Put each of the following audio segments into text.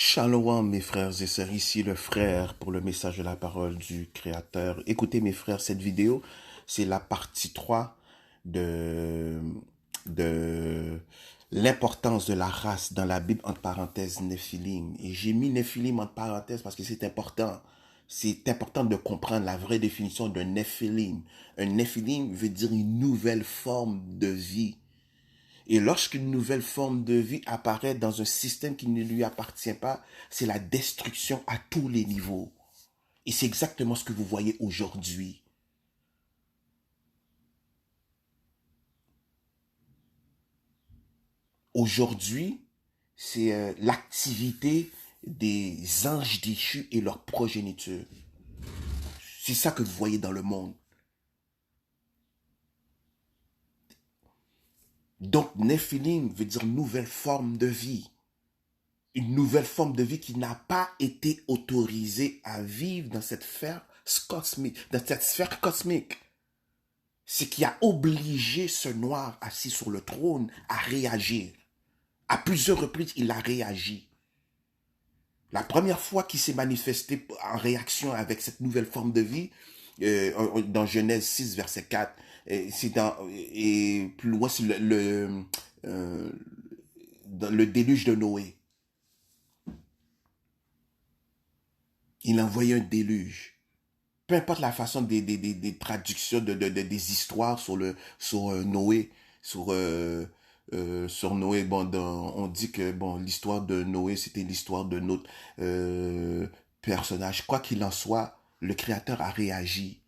Shalom mes frères et sœurs, ici le frère pour le message de la parole du Créateur. Écoutez mes frères, cette vidéo, c'est la partie 3 de, de l'importance de la race dans la Bible, entre parenthèses, Néphilim. Et j'ai mis Néphilim entre parenthèses parce que c'est important. C'est important de comprendre la vraie définition d'un Néphilim. Un Néphilim veut dire une nouvelle forme de vie. Et lorsqu'une nouvelle forme de vie apparaît dans un système qui ne lui appartient pas, c'est la destruction à tous les niveaux. Et c'est exactement ce que vous voyez aujourd'hui. Aujourd'hui, c'est l'activité des anges déchus et leur progéniture. C'est ça que vous voyez dans le monde. Donc, Néphilim veut dire nouvelle forme de vie. Une nouvelle forme de vie qui n'a pas été autorisée à vivre dans cette sphère cosmique, Ce qui a obligé ce noir assis sur le trône à réagir. À plusieurs reprises, il a réagi. La première fois qu'il s'est manifesté en réaction avec cette nouvelle forme de vie, dans Genèse 6, verset 4, et plus loin, c'est dans le déluge de Noé. Il a envoyé un déluge. Peu importe la façon des traductions des histoires sur Noé, sur Noé, bon, on dit que bon, l'histoire de Noé, c'était l'histoire de notre personnage. Quoi qu'il en soit, le Créateur a réagi.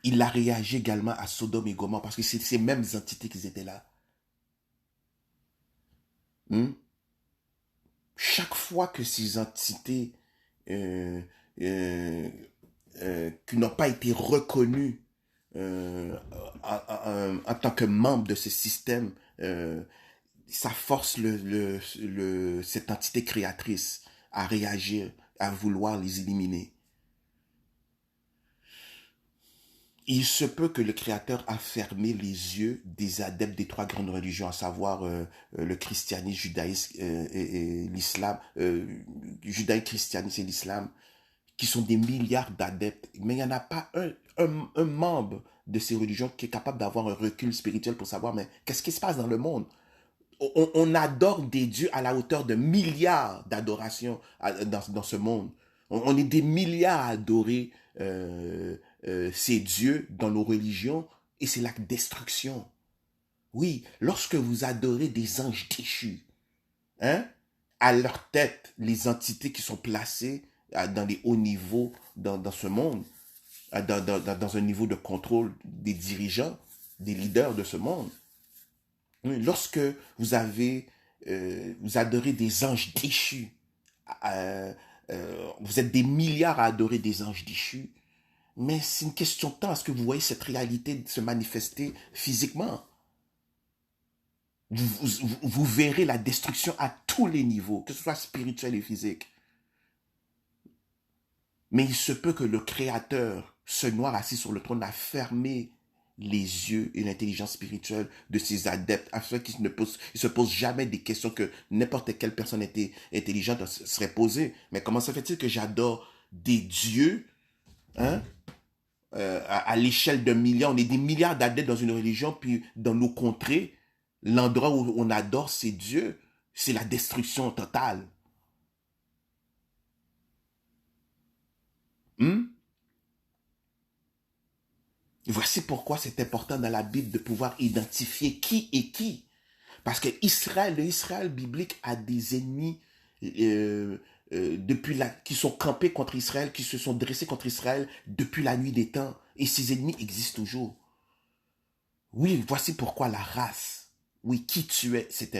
Il a réagi également à Sodome et Gomorrhe parce que c'est ces mêmes entités qui étaient là. Hmm? Chaque fois que ces entités euh, euh, qui n'ont pas été reconnues en tant que membre de ce système, ça force cette entité créatrice à réagir, à vouloir les éliminer. Il se peut que le Créateur a fermé les yeux des adeptes des trois grandes religions, à savoir le christianisme, judaïsme et l'islam, judaïsme, christianisme et l'islam, qui sont des milliards d'adeptes, mais il n'y en a pas un membre de ces religions qui est capable d'avoir un recul spirituel pour savoir, mais qu'est-ce qui se passe dans le monde? On adore des dieux à la hauteur de milliards d'adorations dans ce monde. On est des milliards à adorer ces dieux dans nos religions et c'est la destruction. Oui, lorsque vous adorez des anges déchus, hein, à leur tête, les entités qui sont placées dans les hauts niveaux dans ce monde, dans un niveau de contrôle des dirigeants, des leaders de ce monde. Lorsque vous adorez des anges déchus, euh, vous êtes des milliards à adorer des anges déchus, mais c'est une question de temps. Est-ce que vous voyez cette réalité se manifester physiquement? Vous verrez la destruction à tous les niveaux, que ce soit spirituel et physique. Mais il se peut que le Créateur, ce noir assis sur le trône, a fermé les yeux et l'intelligence spirituelle de ses adeptes, afin qu'ils ne se posent jamais des questions que n'importe quelle personne intelligente serait posée. Mais comment se fait-il que j'adore des dieux, hein, à l'échelle de milliards? On est des milliards d'adeptes dans une religion, puis dans nos contrées, l'endroit où on adore ces dieux, c'est la destruction totale. Hmm? Voici pourquoi c'est important dans la Bible de pouvoir identifier qui est qui. Parce que l'Israël biblique a des ennemis qui sont campés contre Israël, qui se sont dressés contre Israël depuis la nuit des temps. Et ces ennemis existent toujours. Oui, voici pourquoi la race, oui, qui tu es, c'est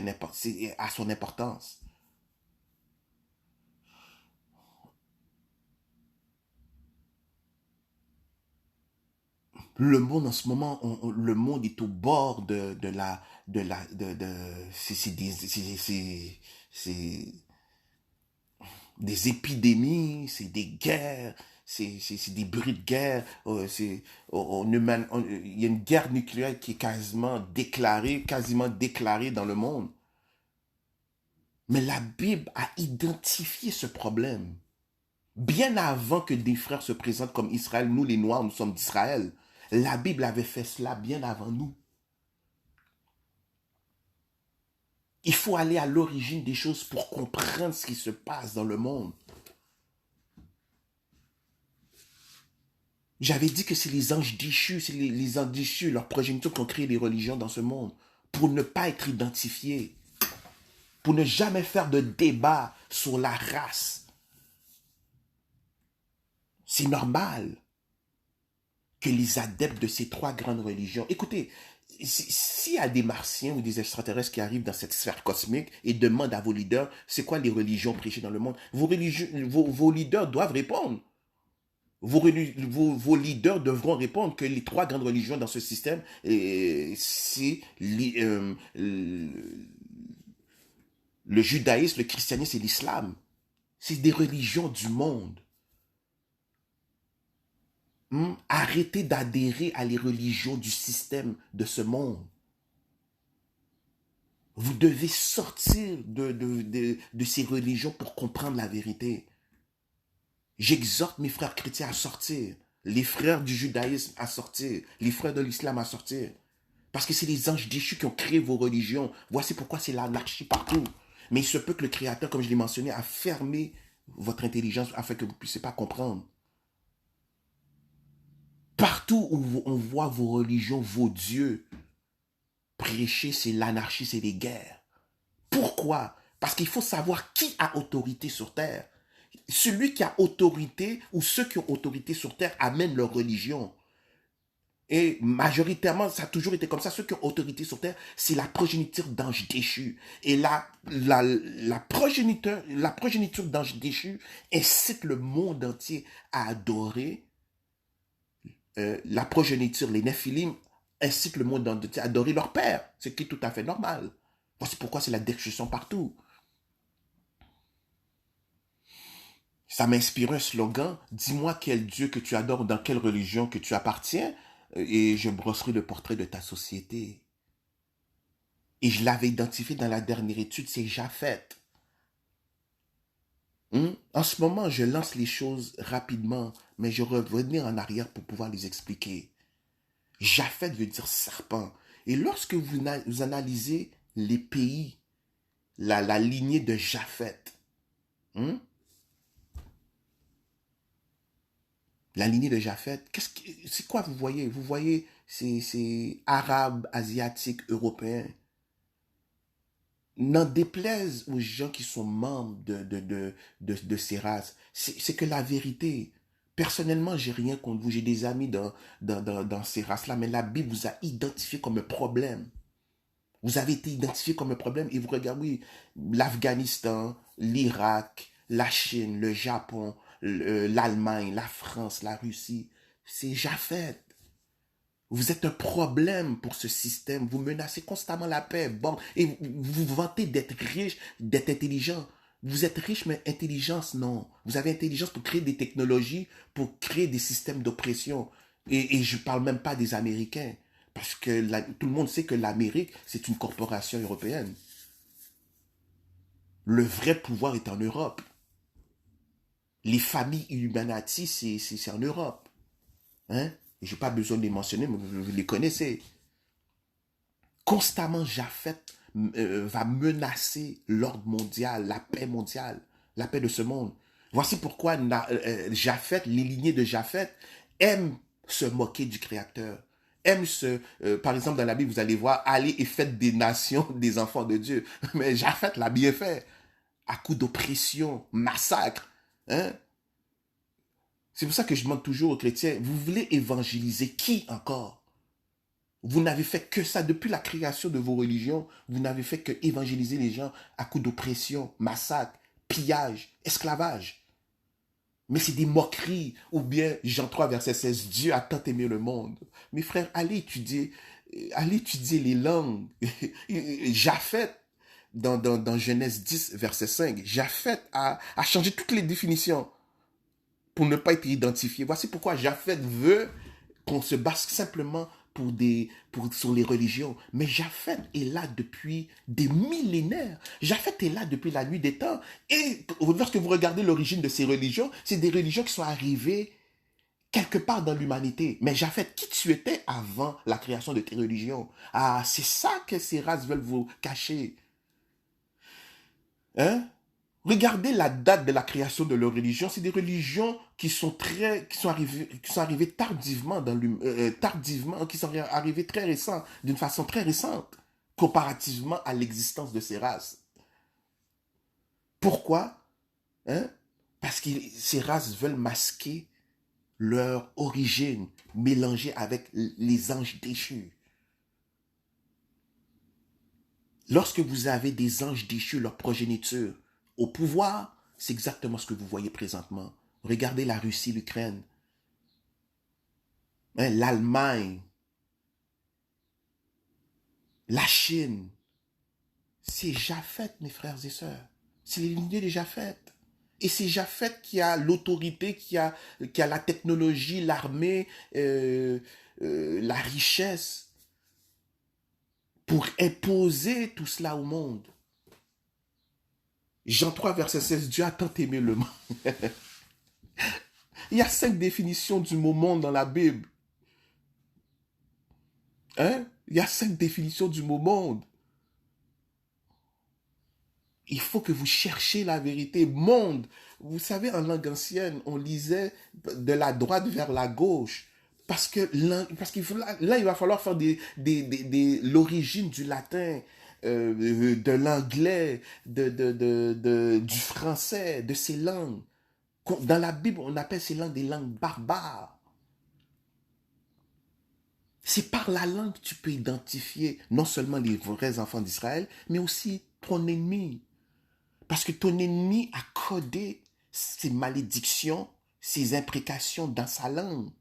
à son importance. Le monde en ce moment, le monde est au bord c'est des épidémies, c'est des guerres, c'est des bruits de guerre. Il y a une guerre nucléaire qui est quasiment déclarée dans le monde. Mais la Bible a identifié ce problème. Bien avant que des frères se présentent comme Israël, nous les Noirs, nous sommes d'Israël. La Bible avait fait cela bien avant nous. Il faut aller à l'origine des choses pour comprendre ce qui se passe dans le monde. J'avais dit que c'est les anges déchus, c'est les anges déchus, leurs progénitures qui ont créé les religions dans ce monde, pour ne pas être identifiés, pour ne jamais faire de débat sur la race. C'est normal que les adeptes de ces trois grandes religions... Écoutez, s'il y a des martiens ou des extraterrestres qui arrivent dans cette sphère cosmique et demandent à vos leaders, c'est quoi les religions prêchées dans le monde, vos leaders doivent répondre. Vos leaders devront répondre que les trois grandes religions dans ce système, c'est le judaïsme, le christianisme et l'islam. C'est des religions du monde. Arrêtez d'adhérer à les religions du système de ce monde. Vous devez sortir de ces religions pour comprendre la vérité. J'exhorte mes frères chrétiens à sortir, les frères du judaïsme à sortir, les frères de l'islam à sortir. Parce que c'est les anges déchus qui ont créé vos religions. Voici pourquoi c'est l'anarchie partout. Mais il se peut que le Créateur, comme je l'ai mentionné, a fermé votre intelligence afin que vous ne puissiez pas comprendre. Partout où on voit vos religions, vos dieux, prêcher, c'est l'anarchie, c'est les guerres. Pourquoi? Parce qu'il faut savoir qui a autorité sur terre. Celui qui a autorité ou ceux qui ont autorité sur terre amènent leur religion. Et majoritairement, ça a toujours été comme ça. Ceux qui ont autorité sur terre, c'est la progéniture d'anges déchus. Et la progéniture d'anges déchus incite le monde entier à adorer la progéniture, les Néphilim, incite le monde entier à adorer leur père, ce qui est tout à fait normal. Voici pourquoi c'est la destruction partout. Ça m'inspire un slogan, dis-moi quel Dieu que tu adores, dans quelle religion que tu appartiens, et je brosserai le portrait de ta société. Et je l'avais identifié dans la dernière étude, c'est Japheth. En ce moment, je lance les choses rapidement, mais je revenir en arrière pour pouvoir les expliquer. Japheth veut dire serpent. Et lorsque vous analysez les pays, la lignée de Japheth, la lignée de Japheth, c'est quoi vous voyez? Vous voyez, c'est arabe, asiatique, européen. N'en déplaise aux gens qui sont membres de ces races. C'est que la vérité, personnellement, j'ai rien contre vous. J'ai des amis dans ces races-là, mais la Bible vous a identifié comme un problème. Vous avez été identifié comme un problème et vous regardez, oui, l'Afghanistan, l'Irak, la Chine, le Japon, l'Allemagne, la France, la Russie, c'est Japheth. Vous êtes un problème pour ce système. Vous menacez constamment la paix. Bon, et vous vous vantez d'être riche, d'être intelligent. Vous êtes riche, mais intelligence, non. Vous avez intelligence pour créer des technologies, pour créer des systèmes d'oppression. Et je ne parle même pas des Américains. Parce que tout le monde sait que l'Amérique, c'est une corporation européenne. Le vrai pouvoir est en Europe. Les familles Illuminati, c'est en Europe. Hein? Je n'ai pas besoin de les mentionner, mais vous les connaissez. Constamment, Japheth va menacer l'ordre mondial, la paix de ce monde. Voici pourquoi Japheth, les lignées de Japheth, aiment se moquer du Créateur. Par exemple, dans la Bible, vous allez voir, allez et faites des nations des enfants de Dieu. Mais Japheth l'a bien fait. À coup d'oppression, massacre. Hein? C'est pour ça que je demande toujours aux chrétiens, vous voulez évangéliser qui encore? Vous n'avez fait que ça depuis la création de vos religions. Vous n'avez fait que évangéliser les gens à coup d'oppression, massacre, pillage, esclavage. Mais c'est des moqueries. Ou bien, Jean 3, verset 16, Dieu a tant aimé le monde. Mes frères, allez étudier les langues. Japheth, dans Genèse 10, verset 5, Japheth a changé toutes les définitions pour ne pas être identifié. Voici pourquoi Japheth veut qu'on se base simplement sur les religions. Mais Japheth est là depuis des millénaires. Japheth est là depuis la nuit des temps. Et lorsque vous regardez l'origine de ces religions, c'est des religions qui sont arrivées quelque part dans l'humanité. Mais Japheth, qui tu étais avant la création de tes religions? Ah, c'est ça que ces races veulent vous cacher. Hein? Regardez la date de la création de leur religion. C'est des religions qui sont arrivées tardivement qui sont arrivées très récentes, d'une façon très récente, comparativement à l'existence de ces races. Pourquoi? Hein? Parce que ces races veulent masquer leur origine, mélangée avec les anges déchus. Lorsque vous avez des anges déchus, leur progéniture, au pouvoir, c'est exactement ce que vous voyez présentement. Regardez la Russie, l'Ukraine, hein, l'Allemagne, la Chine. C'est Japheth, mes frères et sœurs. C'est les lignées de Japheth. Et c'est Japheth qui a l'autorité, qui a la technologie, l'armée, la richesse pour imposer tout cela au monde. Jean 3, verset 16, Dieu a tant aimé le monde. Il y a 5 définitions du mot monde dans la Bible. Hein? Il y a 5 définitions du mot monde. Il faut que vous cherchiez la vérité. Monde. Vous savez, en langue ancienne, on lisait de la droite vers la gauche. Parce que là, il va falloir faire l'origine du latin, de l'anglais, du français, de ces langues. Dans la Bible, on appelle ces langues des langues barbares. C'est par la langue que tu peux identifier non seulement les vrais enfants d'Israël, mais aussi ton ennemi. Parce que ton ennemi a codé ses malédictions, ses imprécations dans sa langue.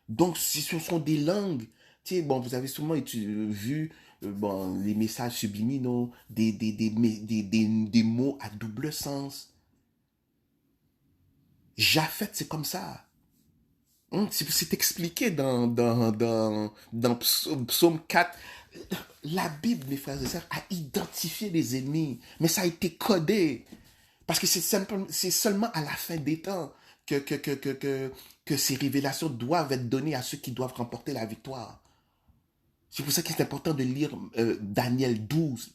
Donc, ce sont des langues. Tu sais, bon, vous avez sûrement vu les messages subliminaux, des mots à double sens. Japheth, c'est comme ça. C'est expliqué dans Psaume 4. La Bible, mes frères et sœurs, a identifié les ennemis. Mais ça a été codé. Parce que c'est seulement à la fin des temps que ces révélations doivent être données à ceux qui doivent remporter la victoire. C'est pour ça qu'il est important de lire Daniel 12,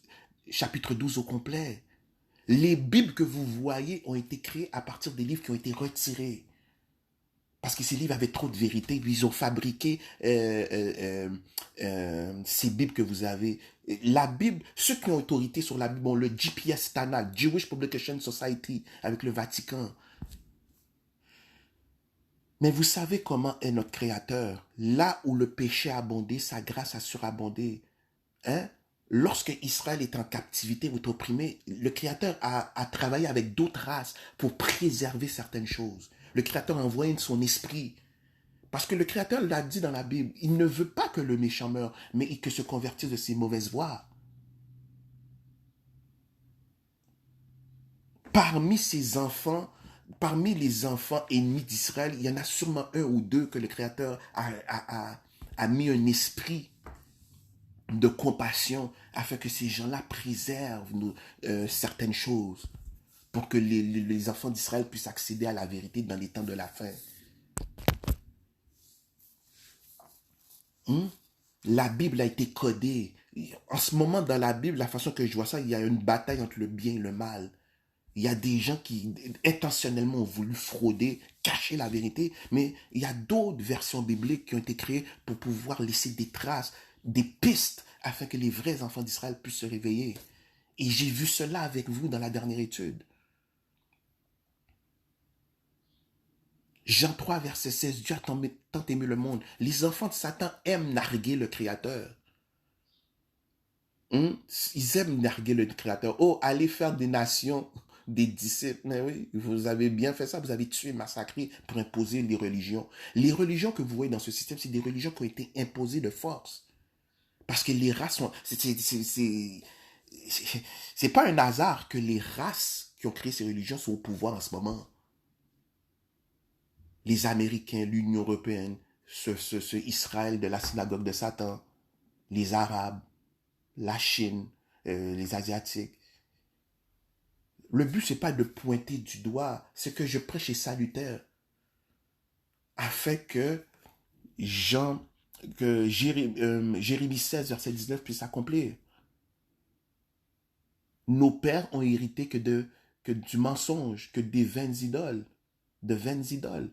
chapitre 12 au complet. Les Bibles que vous voyez ont été créées à partir des livres qui ont été retirés. Parce que ces livres avaient trop de vérité, puis ils ont fabriqué ces Bibles que vous avez. La Bible, ceux qui ont autorité sur la Bible ont le GPS Standard, Jewish Publication Society, avec le Vatican. Mais vous savez comment est notre Créateur. Là où le péché a abondé, sa grâce a surabondé. Hein? Lorsque Israël est en captivité, vous êtes opprimé, le Créateur a travaillé avec d'autres races pour préserver certaines choses. Le Créateur a envoyé son esprit. Parce que le Créateur l'a dit dans la Bible, il ne veut pas que le méchant meure, mais que se convertisse de ses mauvaises voies. Parmi ses enfants, parmi les enfants ennemis d'Israël, il y en a sûrement un ou deux que le Créateur a mis un esprit de compassion afin que ces gens-là préservent certaines choses pour que les enfants d'Israël puissent accéder à la vérité dans les temps de la fin. La Bible a été codée. En ce moment, dans la Bible, la façon que je vois ça, il y a une bataille entre le bien et le mal. Il y a des gens qui intentionnellement ont voulu frauder, cacher la vérité, mais il y a d'autres versions bibliques qui ont été créées pour pouvoir laisser des traces, des pistes, afin que les vrais enfants d'Israël puissent se réveiller. Et j'ai vu cela avec vous dans la dernière étude. Jean 3, verset 16, Dieu a tant aimé le monde. Les enfants de Satan aiment narguer le Créateur. Ils aiment narguer le Créateur. Oh, allez faire des nations, des disciples. Mais oui, vous avez bien fait ça. Vous avez tué, massacré pour imposer les religions. Les religions que vous voyez dans ce système, c'est des religions qui ont été imposées de force. Parce que les races sont... C'est pas un hasard que les races qui ont créé ces religions sont au pouvoir en ce moment. Les Américains, l'Union européenne, ce Israël de la synagogue de Satan, les Arabes, la Chine, les Asiatiques. Le but, c'est pas de pointer du doigt, c'est que je prêche est salutaire, afin que Jérémie 16, verset 19 puisse s'accomplir. Nos pères ont hérité que du mensonge, que des vaines idoles, de vaines idoles.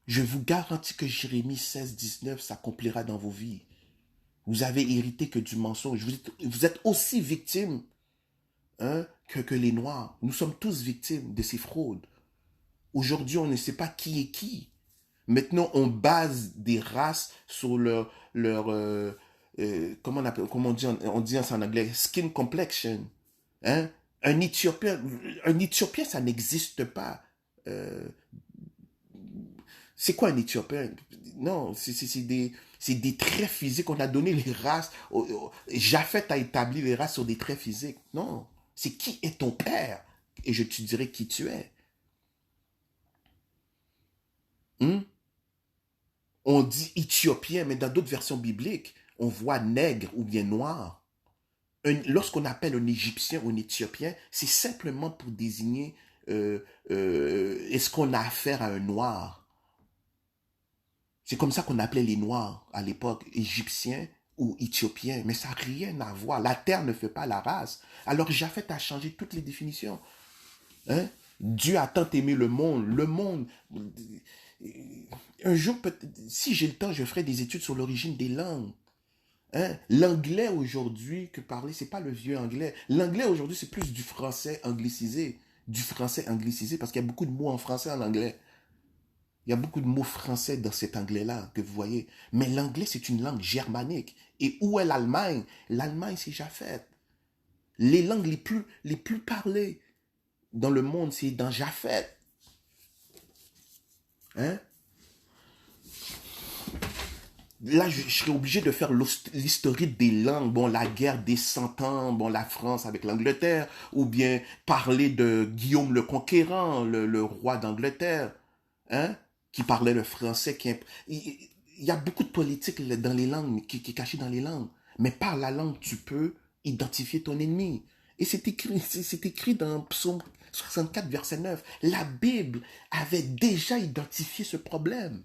Je vous garantis que Jérémie 16, 19 s'accomplira dans vos vies. Vous avez hérité que du mensonge. Vous êtes aussi victime que les Noirs. Nous sommes tous victimes de ces fraudes. Aujourd'hui, on ne sait pas qui est qui. Maintenant, on base des races sur comment on dit en anglais, skin complexion. Hein? Un Éthiopien, ça n'existe pas. C'est quoi un Éthiopien? Non, c'est des traits physiques. On a donné les races. Japheth a établi les races sur des traits physiques. Non, c'est qui est ton père? Et je te dirai qui tu es. On dit Éthiopien, mais dans d'autres versions bibliques, on voit nègre ou bien noir. Lorsqu'on appelle un Égyptien ou un Éthiopien, c'est simplement pour désigner est-ce qu'on a affaire à un noir. C'est comme ça qu'on appelait les Noirs à l'époque, Égyptiens ou Éthiopiens, mais ça n'a rien à voir. La terre ne fait pas la race. Alors Japheth a changé toutes les définitions. Hein? Dieu a tant aimé le monde. Un jour, si j'ai le temps, je ferai des études sur l'origine des langues. Hein? L'anglais aujourd'hui que parler, c'est pas le vieux anglais. L'anglais aujourd'hui, c'est plus du français anglicisé. Du français anglicisé, parce qu'il y a beaucoup de mots en français en anglais. Il y a beaucoup de mots français dans cet anglais-là que vous voyez. Mais l'anglais, c'est une langue germanique. Et où est l'Allemagne? L'Allemagne, c'est Japheth. Les langues les plus parlées dans le monde, c'est dans Japheth. Hein? Là, je serais obligé de faire l'historique des langues. Bon, la guerre des 100 ans, bon, la France avec l'Angleterre, ou bien parler de Guillaume le Conquérant, le roi d'Angleterre, hein, qui parlait le français. Il y a beaucoup de politique dans les langues, qui est cachée dans les langues. Mais par la langue, tu peux identifier ton ennemi. Et c'est écrit dans Psaume 64, verset 9. La Bible avait déjà identifié ce problème.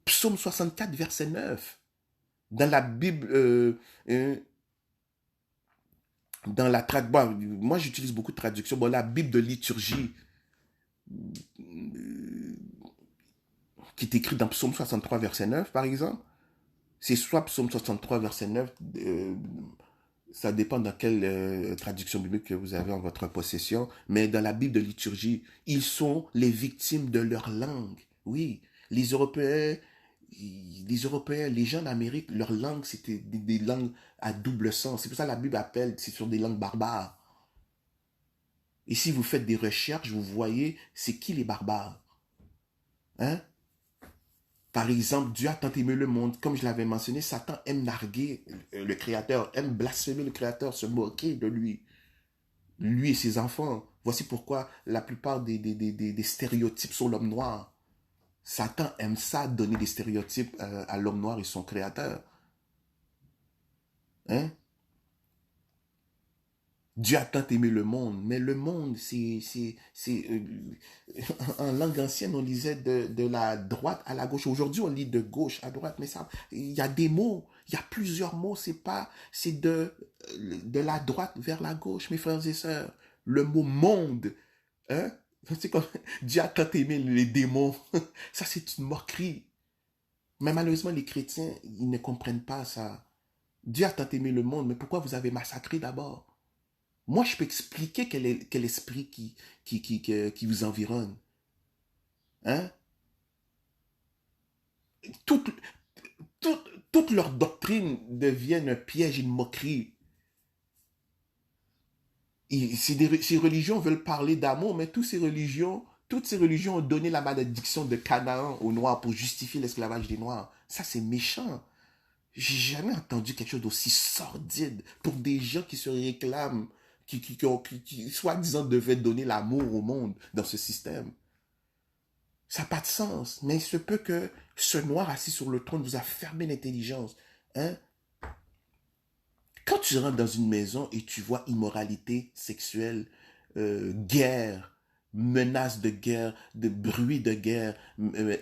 Psaume 64, verset 9. Dans la Bible, dans la bon, moi j'utilise beaucoup de traductions. Bon, la Bible de liturgie, qui est écrite dans Psaume 63, verset 9, par exemple, c'est soit Psaume 63, verset 9, ça dépend dans quelle traduction biblique que vous avez en votre possession, mais dans la Bible de liturgie, ils sont les victimes de leur langue. Oui, les Européens, les gens d'Amérique, leur langue, c'était des langues à double sens. C'est pour ça que la Bible appelle, c'est sur des langues barbares. Et si vous faites des recherches, vous voyez, c'est qui les barbares? Hein? Par exemple, Dieu a tant aimé le monde, comme je l'avais mentionné, Satan aime narguer le Créateur, aime blasphémer le Créateur, se moquer de lui et ses enfants. Voici pourquoi la plupart des stéréotypes sur l'homme noir. Satan aime ça, donner des stéréotypes à l'homme noir et son Créateur. Hein? Dieu a tant aimé le monde, mais le monde, en langue ancienne, on lisait de la droite à la gauche. Aujourd'hui, on lit de gauche à droite, mais ça, il y a des mots, il y a plusieurs mots, c'est de la droite vers la gauche, mes frères et sœurs. Le mot monde, hein? C'est comme, Dieu a tant aimé les démons. Ça, c'est une moquerie. Mais malheureusement, les chrétiens, ils ne comprennent pas ça. Dieu a tant aimé le monde, mais pourquoi vous avez massacré d'abord? Moi, je peux expliquer quel esprit qui vous environne. Hein? Toute, toute leur doctrine devient un piège, une moquerie. Ces religions veulent parler d'amour, mais toutes ces religions ont donné la malédiction de Canaan aux Noirs pour justifier l'esclavage des Noirs. Ça, c'est méchant. J'ai jamais entendu quelque chose d'aussi sordide pour des gens qui se réclament, qui soi-disant devaient donner l'amour au monde dans ce système. Ça n'a pas de sens. Mais il se peut que ce noir assis sur le trône vous a fermé l'intelligence. Hein? Quand tu rentres dans une maison et tu vois immoralité sexuelle, guerre, menace de guerre, de bruit de guerre,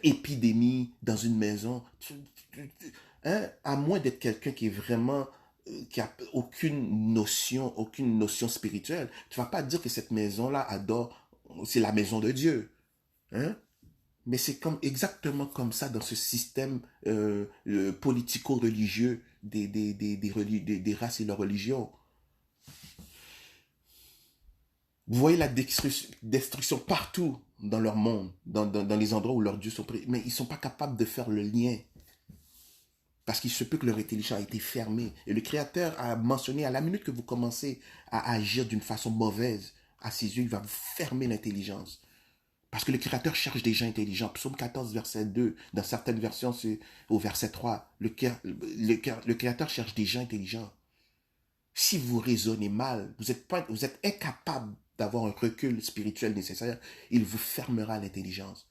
épidémie dans une maison, hein, à moins d'être quelqu'un qui est vraiment qui a aucune notion spirituelle, tu vas pas dire que cette maison-là adore, c'est la maison de Dieu, hein? Mais c'est comme exactement comme ça dans ce système politico-religieux des races et leurs religions. Vous voyez la destruction partout dans leur monde, dans les endroits où leurs dieux sont pris. Mais ils ne sont pas capables de faire le lien. Parce qu'il se peut que leur intelligence a été fermée. Et le Créateur a mentionné, à la minute que vous commencez à agir d'une façon mauvaise, à ses yeux, il va vous fermer l'intelligence. Parce que le Créateur cherche des gens intelligents. Psaume 14, verset 2, dans certaines versions, c'est au verset 3. Le Créateur cherche des gens intelligents. Si vous raisonnez mal, vous êtes incapable d'avoir un recul spirituel nécessaire, il vous fermera l'intelligence.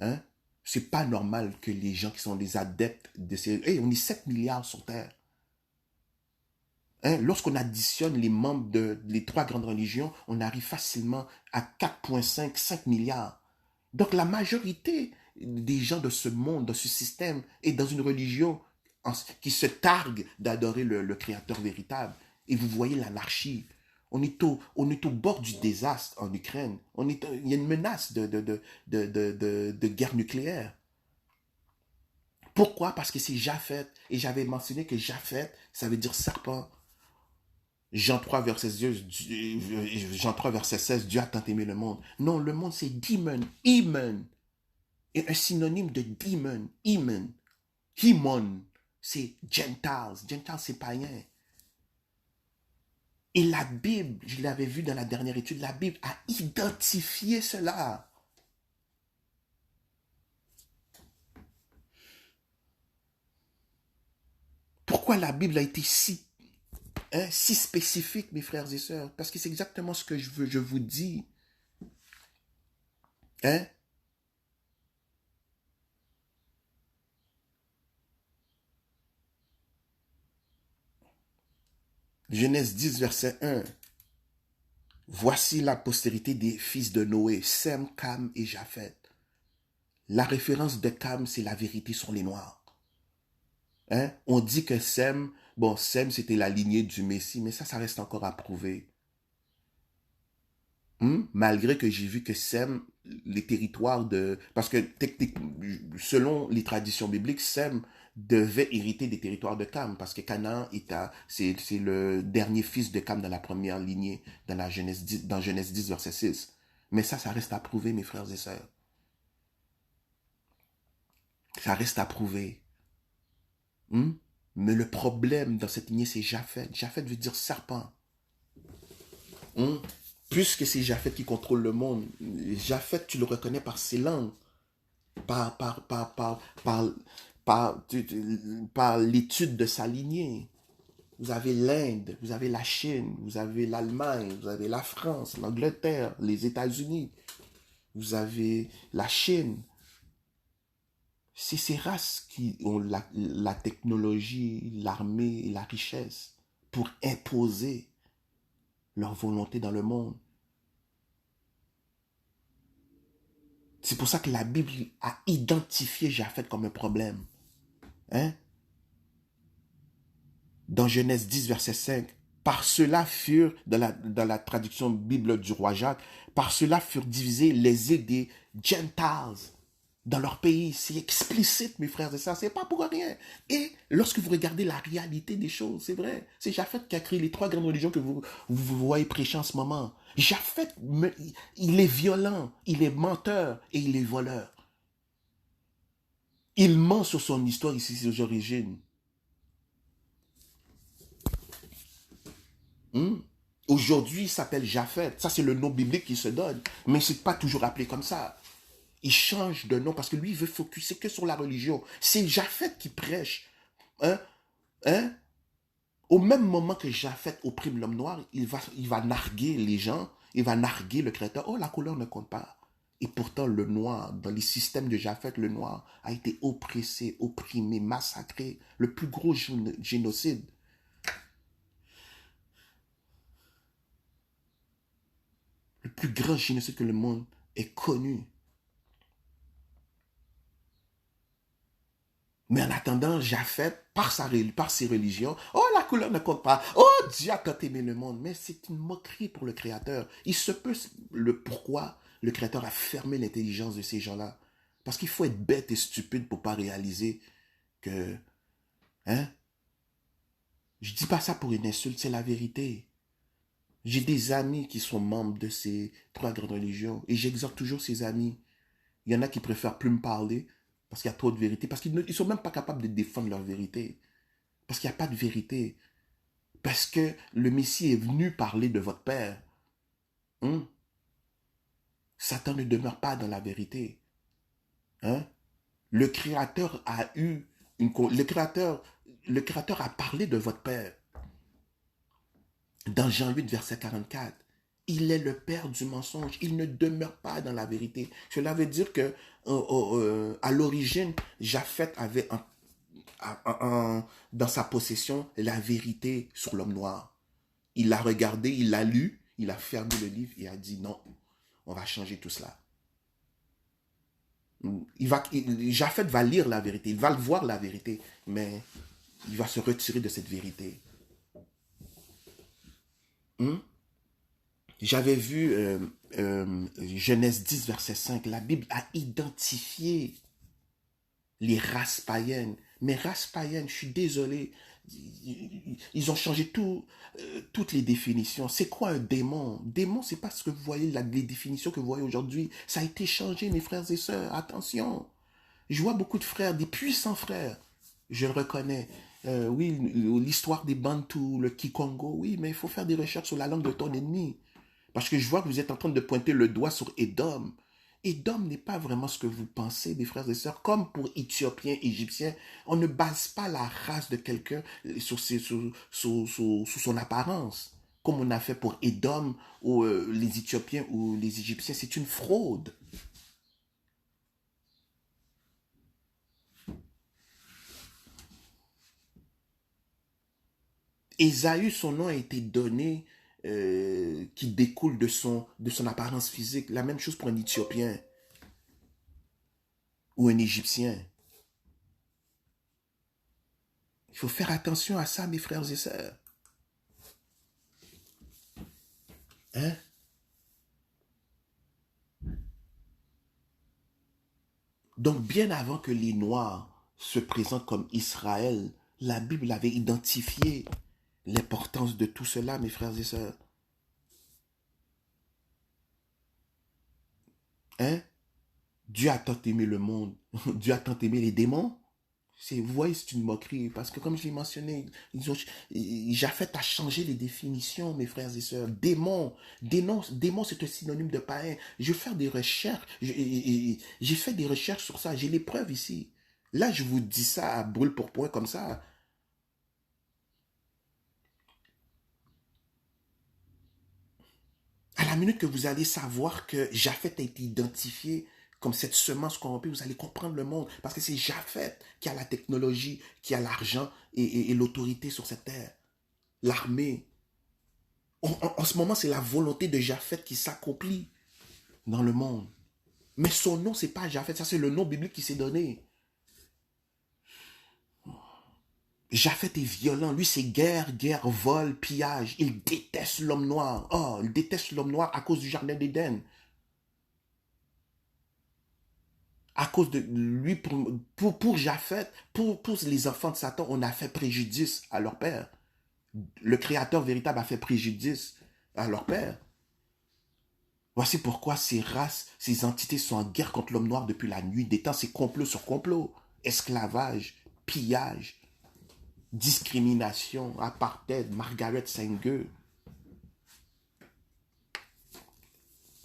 Hein? C'est pas normal que les gens qui sont des adeptes de ces... Hey, on est 7 milliards sur Terre. Hein? Lorsqu'on additionne les membres des trois grandes religions, on arrive facilement à 4,5, 5 milliards. Donc la majorité des gens de ce monde, de ce système, est dans une religion qui se targue d'adorer le Créateur véritable. Et vous voyez l'anarchie. On est au bord du désastre en Ukraine. Il y a une menace de guerre nucléaire. Pourquoi? Parce que c'est Japheth. Et j'avais mentionné que Japheth, ça veut dire serpent. Jean 3, verset 16, Dieu a tant aimé le monde. Non, le monde, c'est demon, Iman. Et un synonyme de demon, Iman, Himon, c'est Gentiles. Gentiles, c'est païen. Et la Bible, je l'avais vu dans la dernière étude, la Bible a identifié cela. Pourquoi la Bible a été si spécifique, mes frères et sœurs? Parce que c'est exactement ce que je vous dis. Hein? Genèse 10, verset 1. Voici la postérité des fils de Noé, Sem, Cam et Japheth. La référence de Cam, c'est la vérité sur les Noirs. Hein? On dit que Sem c'était la lignée du Messie, mais ça reste encore à prouver. Malgré que j'ai vu que Sem, les territoires de... Parce que selon les traditions bibliques, Sem devait hériter des territoires de Cam, parce que Canaan c'est le dernier fils de Cam dans la première lignée, dans Genèse 10, verset 6. Mais ça reste à prouver, mes frères et sœurs. Ça reste à prouver. Mais le problème dans cette lignée, c'est Japheth. Japheth veut dire serpent. Puisque c'est Japheth qui contrôle le monde, Japheth, tu le reconnais par ses langues, par l'étude de sa lignée. Vous avez l'Inde, vous avez la Chine, vous avez l'Allemagne, vous avez la France, l'Angleterre, les États-Unis, vous avez la Chine. C'est ces races qui ont la technologie, l'armée et la richesse pour imposer leur volonté dans le monde. C'est pour ça que la Bible a identifié Japheth comme un problème. Hein? Dans Genèse 10, verset 5, par cela furent, dans la traduction Bible du roi Jacques, par cela furent divisés les îles des Gentiles dans leur pays. C'est explicite, mes frères et sœurs, c'est pas pour rien. Et lorsque vous regardez la réalité des choses, c'est vrai, c'est Japheth qui a créé les trois grandes religions que vous voyez prêcher en ce moment. Japheth, il est violent, il est menteur et il est voleur. Il ment sur son histoire ici, ses origines. Aujourd'hui, il s'appelle Japheth. Ça, c'est le nom biblique qu'il se donne. Mais c'est pas toujours appelé comme ça. Il change de nom parce que lui, il veut focuser que sur la religion. C'est Japheth qui prêche. Au même moment que Japheth opprime l'homme noir, il va narguer les gens, il va narguer le Créateur. Oh, la couleur ne compte pas. Et pourtant, le noir, dans les systèmes de Japheth, le noir a été oppressé, opprimé, massacré. Le plus gros génocide. Le plus grand génocide que le monde ait connu. Mais en attendant, Japheth, par ses religions, oh, la couleur ne compte pas. Oh, Dieu a tant aimé le monde. Mais c'est une moquerie pour le Créateur. Il se peut le pourquoi le Créateur a fermé l'intelligence de ces gens-là. Parce qu'il faut être bête et stupide pour ne pas réaliser que, hein, je dis pas ça pour une insulte, c'est la vérité. J'ai des amis qui sont membres de ces trois grandes religions et j'exhorte toujours ces amis. Il y en a qui préfèrent plus me parler parce qu'il y a trop de vérité, parce qu'ils ne sont même pas capables de défendre leur vérité. Parce qu'il n'y a pas de vérité. Parce que le Messie est venu parler de votre Père. Hein? Satan ne demeure pas dans la vérité. Hein? Le Créateur a eu le Créateur a parlé de votre Père. Dans Jean 8, verset 44. Il est le père du mensonge. Il ne demeure pas dans la vérité. Cela veut dire que à l'origine, Japheth avait dans sa possession la vérité sur l'homme noir. Il l'a regardé, il l'a lu, il a fermé le livre et a dit non, on va changer tout cela. Japheth va lire la vérité, il va voir la vérité, mais il va se retirer de cette vérité. J'avais vu Genèse 10, verset 5. La Bible a identifié les races païennes. Mais races païennes, je suis désolé, ils ont changé toutes les définitions. C'est quoi un démon? Démon, c'est pas ce que vous voyez, les définitions que vous voyez aujourd'hui. Ça a été changé, mes frères et sœurs. Attention. Je vois beaucoup de frères, des puissants frères. Je le reconnais. Oui, l'histoire des Bantous, le Kikongo, oui, mais il faut faire des recherches sur la langue de ton ennemi. Parce que je vois que vous êtes en train de pointer le doigt sur Édom. Édom n'est pas vraiment ce que vous pensez, mes frères et sœurs. Comme pour Éthiopiens, Égyptiens, on ne base pas la race de quelqu'un sur son apparence. Comme on a fait pour Édom ou les Éthiopiens ou les Égyptiens. C'est une fraude. Ésaü, son nom a été donné qui découle de son apparence physique. La même chose pour un Éthiopien ou un Égyptien. Il faut faire attention à ça, mes frères et sœurs. Hein? Donc, bien avant que les Noirs se présentent comme Israël, la Bible avait identifié l'importance de tout cela, mes frères et sœurs. Hein? Dieu a tant aimé le monde. Dieu a tant aimé les démons. Vous voyez, c'est une moquerie. Parce que comme je l'ai mentionné, Japheth a changé les définitions, mes frères et sœurs. Démon, c'est un synonyme de païen. Je vais faire des recherches. J'ai fait des recherches sur ça. J'ai les preuves ici. Là, je vous dis ça à brûle pour point comme ça. À la minute que vous allez savoir que Japheth a été identifié comme cette semence corrompue, vous allez comprendre le monde. Parce que c'est Japheth qui a la technologie, qui a l'argent et l'autorité sur cette terre. L'armée. En ce moment, c'est la volonté de Japheth qui s'accomplit dans le monde. Mais son nom, c'est pas Japheth, ça c'est le nom biblique qui s'est donné. Japheth est violent. Lui, c'est guerre, vol, pillage. Il déteste l'homme noir. Oh, il déteste l'homme noir à cause du jardin d'Éden. À cause de lui, pour Japheth, pour les enfants de Satan, on a fait préjudice à leur père. Le Créateur véritable a fait préjudice à leur père. Voici pourquoi ces races, ces entités sont en guerre contre l'homme noir depuis la nuit des temps. C'est complot sur complot. Esclavage, pillage, discrimination, apartheid, Margaret Sanger.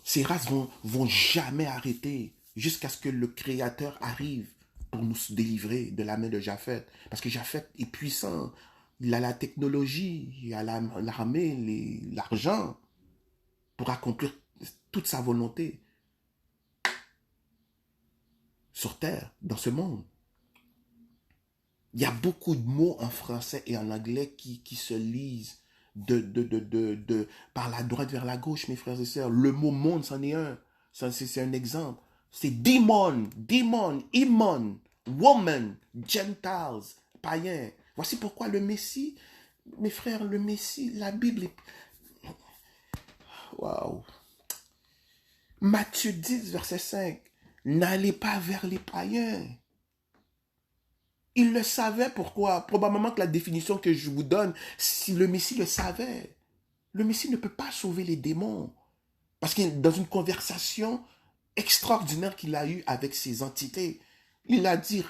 Ces races vont jamais arrêter jusqu'à ce que le Créateur arrive pour nous délivrer de la main de Japheth. Parce que Japheth est puissant. Il a la technologie, il a l'armée, l'argent pour accomplir toute sa volonté. sur terre, dans ce monde. Il y a beaucoup de mots en français et en anglais qui se lisent par la droite vers la gauche, mes frères et sœurs. Le mot monde, c'en est un. C'est un exemple. C'est démon, immon, woman, gentiles, païens. Voici pourquoi le Messie, mes frères, le Messie, la Bible est... Waouh. Matthieu 10, verset 5. N'allez pas vers les païens. Il le savait, pourquoi? Probablement que la définition que je vous donne, si le Messie le savait, le Messie ne peut pas sauver les démons. Parce que dans une conversation extraordinaire qu'il a eue avec ces entités, il a dit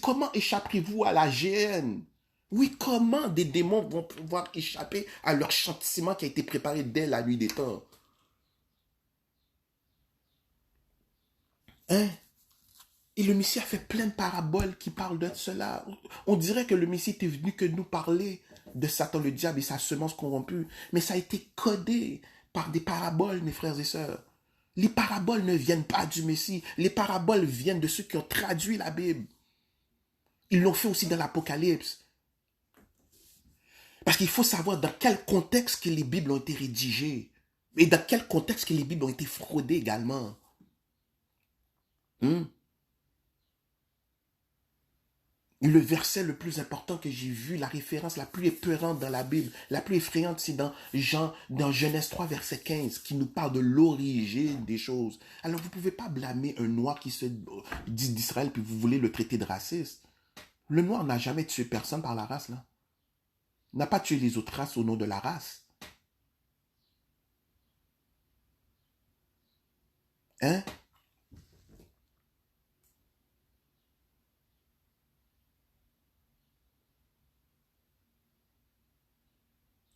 comment échapperez-vous à la géhenne? Oui, comment des démons vont pouvoir échapper à leur châtiment qui a été préparé dès la nuit des temps? Hein? Et le Messie a fait plein de paraboles qui parlent de cela. On dirait que le Messie était venu que nous parler de Satan, le diable et sa semence corrompue. Mais ça a été codé par des paraboles, mes frères et sœurs. Les paraboles ne viennent pas du Messie. Les paraboles viennent de ceux qui ont traduit la Bible. Ils l'ont fait aussi dans l'Apocalypse. Parce qu'il faut savoir dans quel contexte que les Bibles ont été rédigées. Et dans quel contexte que les Bibles ont été fraudées également. Et le verset le plus important que j'ai vu, la référence la plus épeurante dans la Bible, la plus effrayante, c'est dans Genèse 3, verset 15, qui nous parle de l'origine des choses. Alors vous ne pouvez pas blâmer un noir qui se dit d'Israël, puis vous voulez le traiter de raciste. Le noir n'a jamais tué personne par la race, là. Il n'a pas tué les autres races au nom de la race. Hein?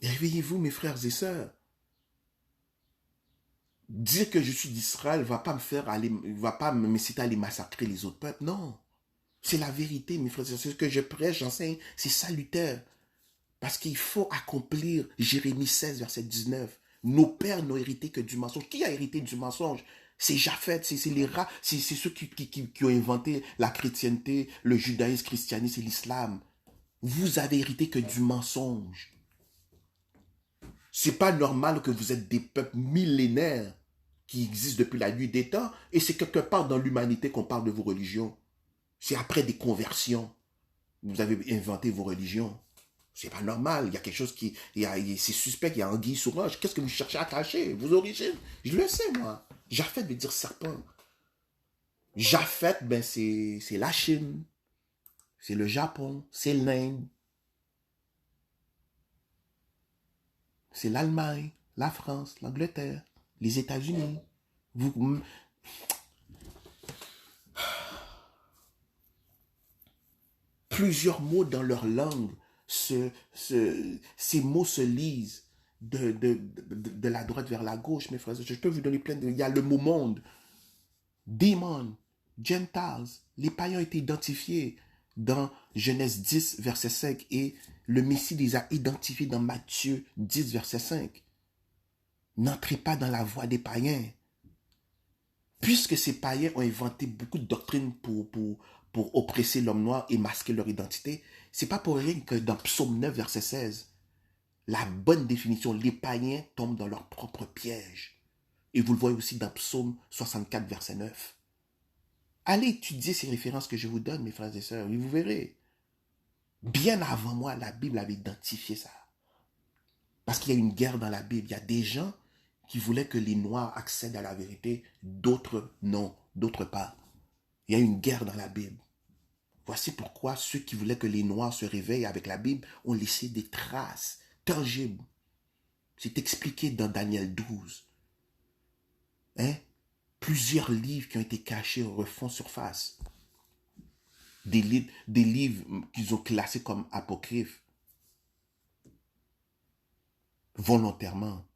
Réveillez-vous, mes frères et sœurs. Dire que je suis d'Israël ne va pas me faire aller, va pas m'inciter à aller massacrer les autres peuples. Non. C'est la vérité, mes frères et sœurs. Ce que je prêche, j'enseigne, c'est salutaire. Parce qu'il faut accomplir Jérémie 16, verset 19. Nos pères n'ont hérité que du mensonge. Qui a hérité du mensonge? C'est Japheth, c'est les rats, c'est ceux qui ont inventé la chrétienté, le judaïsme, le christianisme et l'islam. Vous avez hérité que du mensonge. C'est pas normal que vous êtes des peuples millénaires qui existent depuis la nuit des temps et c'est quelque part dans l'humanité qu'on parle de vos religions. C'est après des conversions. Vous avez inventé vos religions. C'est pas normal. Il y a quelque chose c'est suspect, il y a anguille sous roche. Qu'est-ce que vous cherchez à cacher? Vos origines? Je le sais, moi. Japheth veut dire serpent. Japheth, ben, c'est la Chine. C'est le Japon. C'est l'Inde. C'est l'Allemagne, la France, l'Angleterre, les États-Unis. Plusieurs mots dans leur langue, ces mots se lisent de la droite vers la gauche, mes frères. Je peux vous donner plein de... Il y a le mot monde, démon, gentiles. Les païens ont été identifiés dans Genèse 10, verset 5, et le Messie les a identifiés dans Matthieu 10, verset 5. N'entrez pas dans la voie des païens. Puisque ces païens ont inventé beaucoup de doctrines pour oppresser l'homme noir et masquer leur identité, c'est pas pour rien que dans Psaume 9, verset 16, la bonne définition, les païens tombent dans leur propre piège. Et vous le voyez aussi dans Psaume 64, verset 9. Allez étudier ces références que je vous donne, mes frères et sœurs, et vous verrez. Bien avant moi, la Bible avait identifié ça. Parce qu'il y a une guerre dans la Bible. Il y a des gens qui voulaient que les Noirs accèdent à la vérité, d'autres non, d'autres pas. Il y a une guerre dans la Bible. Voici pourquoi ceux qui voulaient que les Noirs se réveillent avec la Bible ont laissé des traces tangibles. C'est expliqué dans Daniel 12. Hein? Plusieurs livres qui ont été cachés refont surface. Des livres qu'ils ont classés comme apocryphes. Volontairement.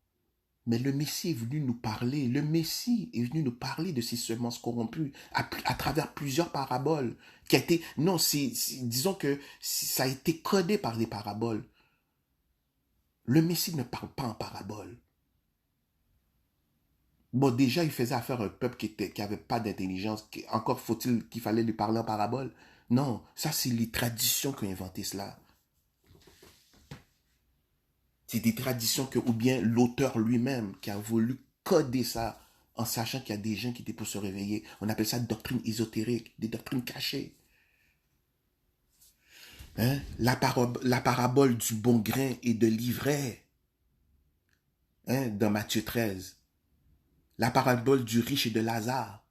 Mais le Messie est venu nous parler. Le Messie est venu nous parler de ces semences corrompues à travers plusieurs paraboles. Qui a été, non, disons que ça a été codé par des paraboles. Le Messie ne parle pas en paraboles. Bon, déjà, il faisait affaire à un peuple qui avait pas d'intelligence. Encore faut-il qu'il fallait lui parler en parabole. Non, ça, c'est les traditions qui ont inventé cela. C'est des traditions que, ou bien l'auteur lui-même qui a voulu coder ça en sachant qu'il y a des gens qui étaient pour se réveiller. On appelle ça doctrine ésotérique, des doctrines cachées. Hein? La parabole du bon grain et de l'ivraie, hein, dans Matthieu 13. La parabole du riche et de Lazare.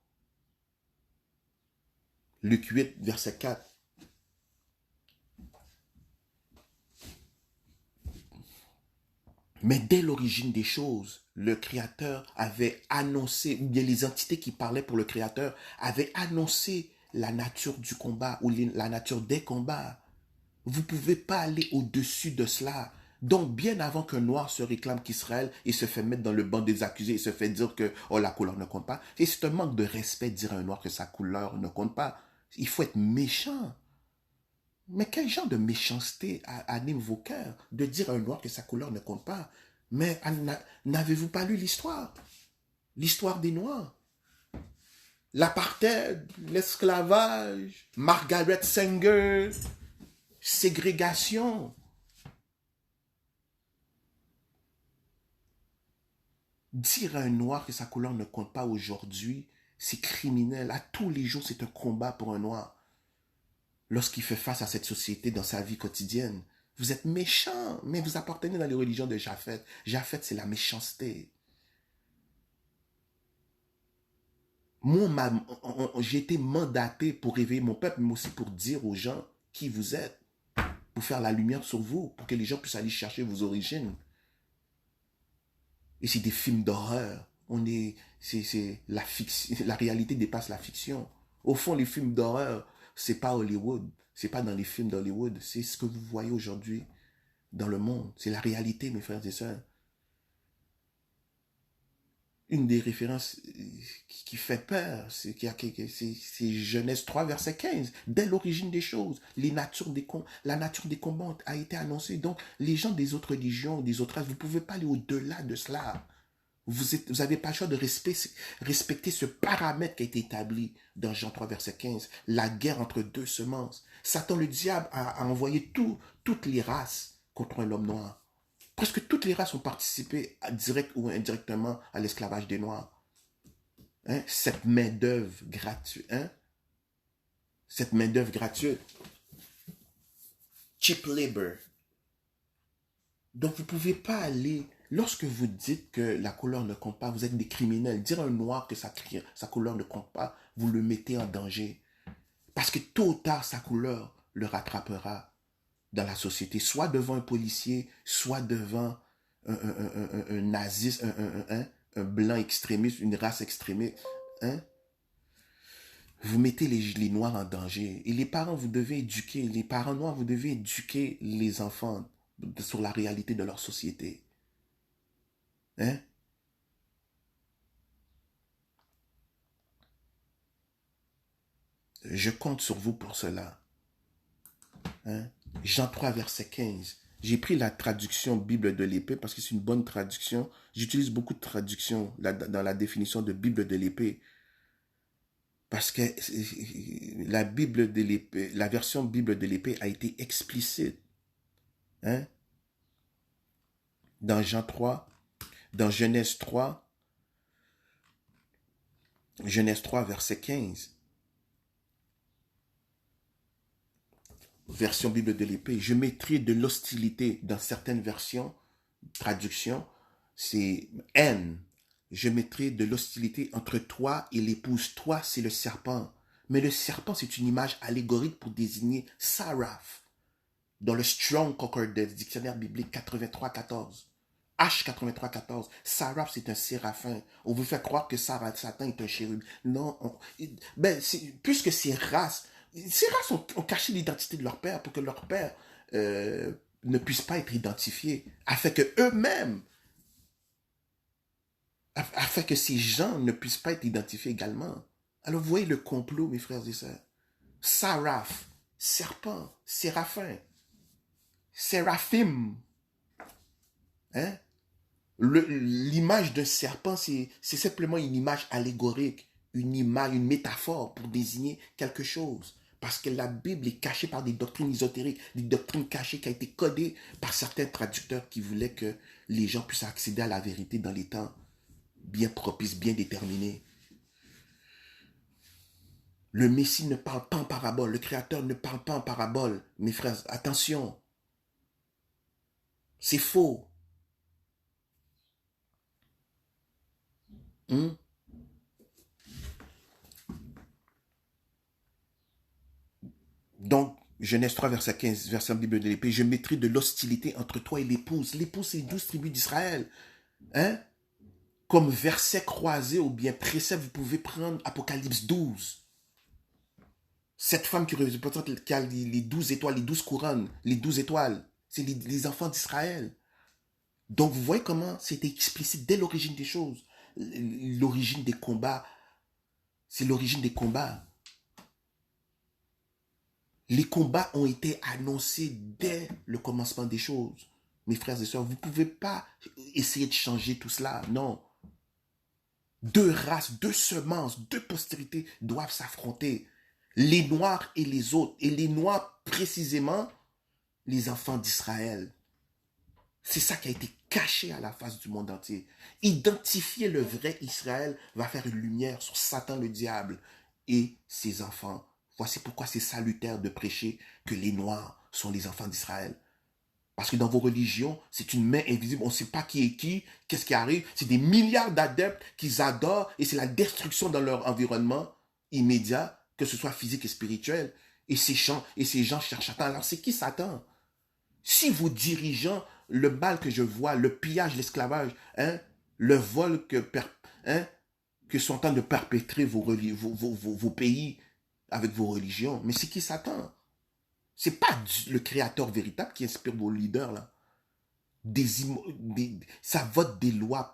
Luc 8, verset 4. Mais dès l'origine des choses, le Créateur avait annoncé, ou bien les entités qui parlaient pour le Créateur avaient annoncé la nature du combat ou la nature des combats. Vous ne pouvez pas aller au-dessus de cela. Donc, bien avant qu'un noir se réclame qu'Israël et se fait mettre dans le banc des accusés et se fait dire que oh, la couleur ne compte pas, et c'est un manque de respect de dire à un noir que sa couleur ne compte pas. Il faut être méchant. Mais quel genre de méchanceté anime vos cœurs de dire à un noir que sa couleur ne compte pas? Mais n'avez-vous pas lu l'histoire? L'histoire des Noirs. L'apartheid, l'esclavage, Margaret Sanger, ségrégation. Dire à un noir que sa couleur ne compte pas aujourd'hui, c'est criminel. À tous les jours, c'est un combat pour un noir. Lorsqu'il fait face à cette société dans sa vie quotidienne, vous êtes méchant, mais vous appartenez dans les religions de Japheth. Japheth, c'est la méchanceté. Moi, j'ai été mandaté pour réveiller mon peuple, mais aussi pour dire aux gens qui vous êtes, pour faire la lumière sur vous, pour que les gens puissent aller chercher vos origines. Et c'est des films d'horreur. La fiction, la réalité dépasse la fiction. Au fond, les films d'horreur, c'est pas Hollywood. C'est pas dans les films d'Hollywood. C'est ce que vous voyez aujourd'hui dans le monde. C'est la réalité, mes frères et sœurs. Une des références qui fait peur, c'est Genèse 3, verset 15. Dès l'origine des choses, la nature des combats a été annoncée. Donc, les gens des autres religions, des autres races, vous ne pouvez pas aller au-delà de cela. Vous n'avez pas le choix de respecter ce paramètre qui a été établi dans Jean 3, verset 15. La guerre entre deux semences. Satan, le diable, a envoyé toutes les races contre l'homme noir. Presque toutes les races ont participé, direct ou indirectement, à l'esclavage des Noirs. Hein? Cette main-d'œuvre gratuite. Hein? Cette main-d'œuvre gratuite. Cheap labor. Donc, vous ne pouvez pas aller. Lorsque vous dites que la couleur ne compte pas, vous êtes des criminels. Dire à un noir que sa couleur ne compte pas, vous le mettez en danger. Parce que tôt ou tard, sa couleur le rattrapera dans la société, soit devant un policier, soit devant un naziste, un blanc extrémiste, une race extrémiste. Hein? Vous mettez les noirs en danger. Et les parents, vous devez éduquer, les parents noirs, vous devez éduquer les enfants sur la réalité de leur société. Hein? Je compte sur vous pour cela. Hein? Jean 3, verset 15. J'ai pris la traduction Bible de l'épée parce que c'est une bonne traduction. J'utilise beaucoup de traductions dans la définition de Bible de l'épée. Parce que la Bible de l'épée, la version Bible de l'épée a été explicite. Hein? Dans Jean 3, dans Genèse 3, verset 15. Version Bible de l'épée. Je mettrai de l'hostilité dans certaines versions, traductions, c'est haine. Je mettrai de l'hostilité entre toi et l'épouse. Toi, c'est le serpent. Mais le serpent, c'est une image allégorique pour désigner Saraph. Dans le Strong Concordance, dictionnaire biblique 83-14. H83-14. Saraph, c'est un séraphin. On vous fait croire que Satan est un chérub. Non, puisque ces races ont caché l'identité de leur père pour que leur père ne puisse pas être identifié, afin que eux-mêmes, afin que ces gens ne puissent pas être identifiés également. Alors vous voyez le complot, mes frères et sœurs. Saraph, serpent, séraphin, séraphim. Hein? L'image d'un serpent, c'est simplement une image allégorique, une image, une métaphore pour désigner quelque chose. Parce que la Bible est cachée par des doctrines ésotériques, des doctrines cachées qui ont été codées par certains traducteurs qui voulaient que les gens puissent accéder à la vérité dans les temps bien propices, bien déterminés. Le Messie ne parle pas en parabole, le Créateur ne parle pas en parabole. Mes frères, attention, c'est faux. Hein? Donc, Genèse 3, verset 15, verset Bible de l'épée, je mettrai de l'hostilité entre toi et l'épouse. L'épouse, c'est les 12 tribus d'Israël. Hein? Comme verset croisé ou bien précepte, vous pouvez prendre Apocalypse 12. Cette femme qui représente qui a les 12 étoiles, les 12 couronnes, les 12 étoiles, c'est les enfants d'Israël. Donc, vous voyez comment c'était explicite dès l'origine des choses. L'origine des combats, c'est l'origine des combats. Les combats ont été annoncés dès le commencement des choses. Mes frères et sœurs, vous ne pouvez pas essayer de changer tout cela. Non. Deux races, deux semences, deux postérités doivent s'affronter. Les Noirs et les autres. Et les Noirs, précisément, les enfants d'Israël. C'est ça qui a été caché à la face du monde entier. Identifier le vrai Israël va faire une lumière sur Satan le diable et ses enfants. Voici pourquoi c'est salutaire de prêcher que les Noirs sont les enfants d'Israël. Parce que dans vos religions, c'est une main invisible. On ne sait pas qui est qui, qu'est-ce qui arrive. C'est des milliards d'adeptes qu'ils adorent et c'est la destruction dans leur environnement immédiat, que ce soit physique et spirituel. Et ces gens cherchent Satan. Alors c'est qui Satan? Si vos dirigeants, le mal que je vois, le pillage, l'esclavage, hein, le vol que sont en train de perpétrer vos pays avec vos religions, mais c'est qui Satan? C'est pas le créateur véritable qui inspire vos leaders, là. Ça vote des lois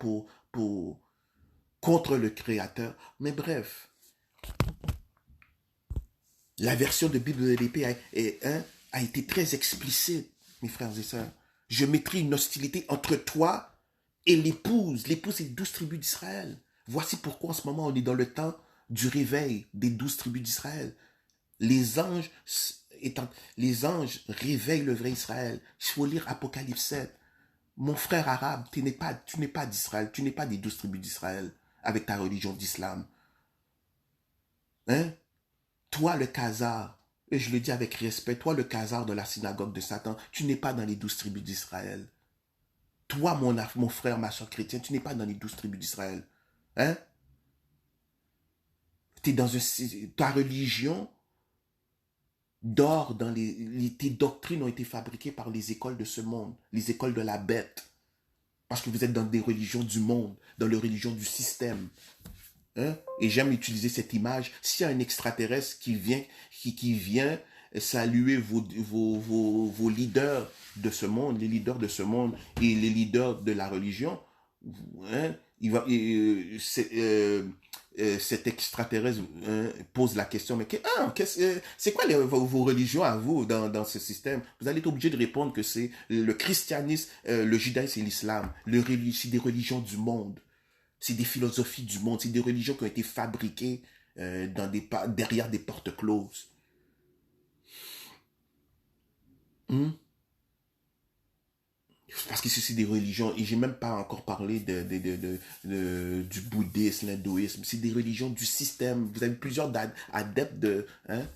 contre le créateur. Mais bref, la version de Bible de l'épée a été très explicite, mes frères et sœurs. Je mettrai une hostilité entre toi et l'épouse. L'épouse, c'est les 12 tribus d'Israël. Voici pourquoi en ce moment on est dans le temps du réveil des 12 tribus d'Israël. Les anges réveillent le vrai Israël. Il faut lire Apocalypse 7. Mon frère arabe, tu n'es pas d'Israël, tu n'es pas des 12 tribus d'Israël avec ta religion d'islam. Hein? Toi, le Khazar, et je le dis avec respect, toi, le Khazar de la synagogue de Satan, tu n'es pas dans les 12 tribus d'Israël. Toi, mon frère, ma soeur chrétienne, tu n'es pas dans les 12 tribus d'Israël. Hein? Ta religion dort tes doctrines ont été fabriquées par les écoles de ce monde, les écoles de la bête. Parce que vous êtes dans des religions du monde, dans les religions du système. Hein? Et j'aime utiliser cette image. S'il y a un extraterrestre qui vient saluer vos leaders de ce monde, les leaders de ce monde et les leaders de la religion, hein, cet extraterrestre pose la question, mais c'est quoi vos religions à vous dans ce système? Vous allez être obligé de répondre que c'est le christianisme, le judaïsme et l'islam. C'est des religions du monde. C'est des philosophies du monde. C'est des religions qui ont été fabriquées derrière des portes closes. Parce que c'est des religions, et j'ai même pas encore parlé du bouddhisme, l'hindouisme, c'est des religions du système. Vous avez plusieurs adeptes de... Hein?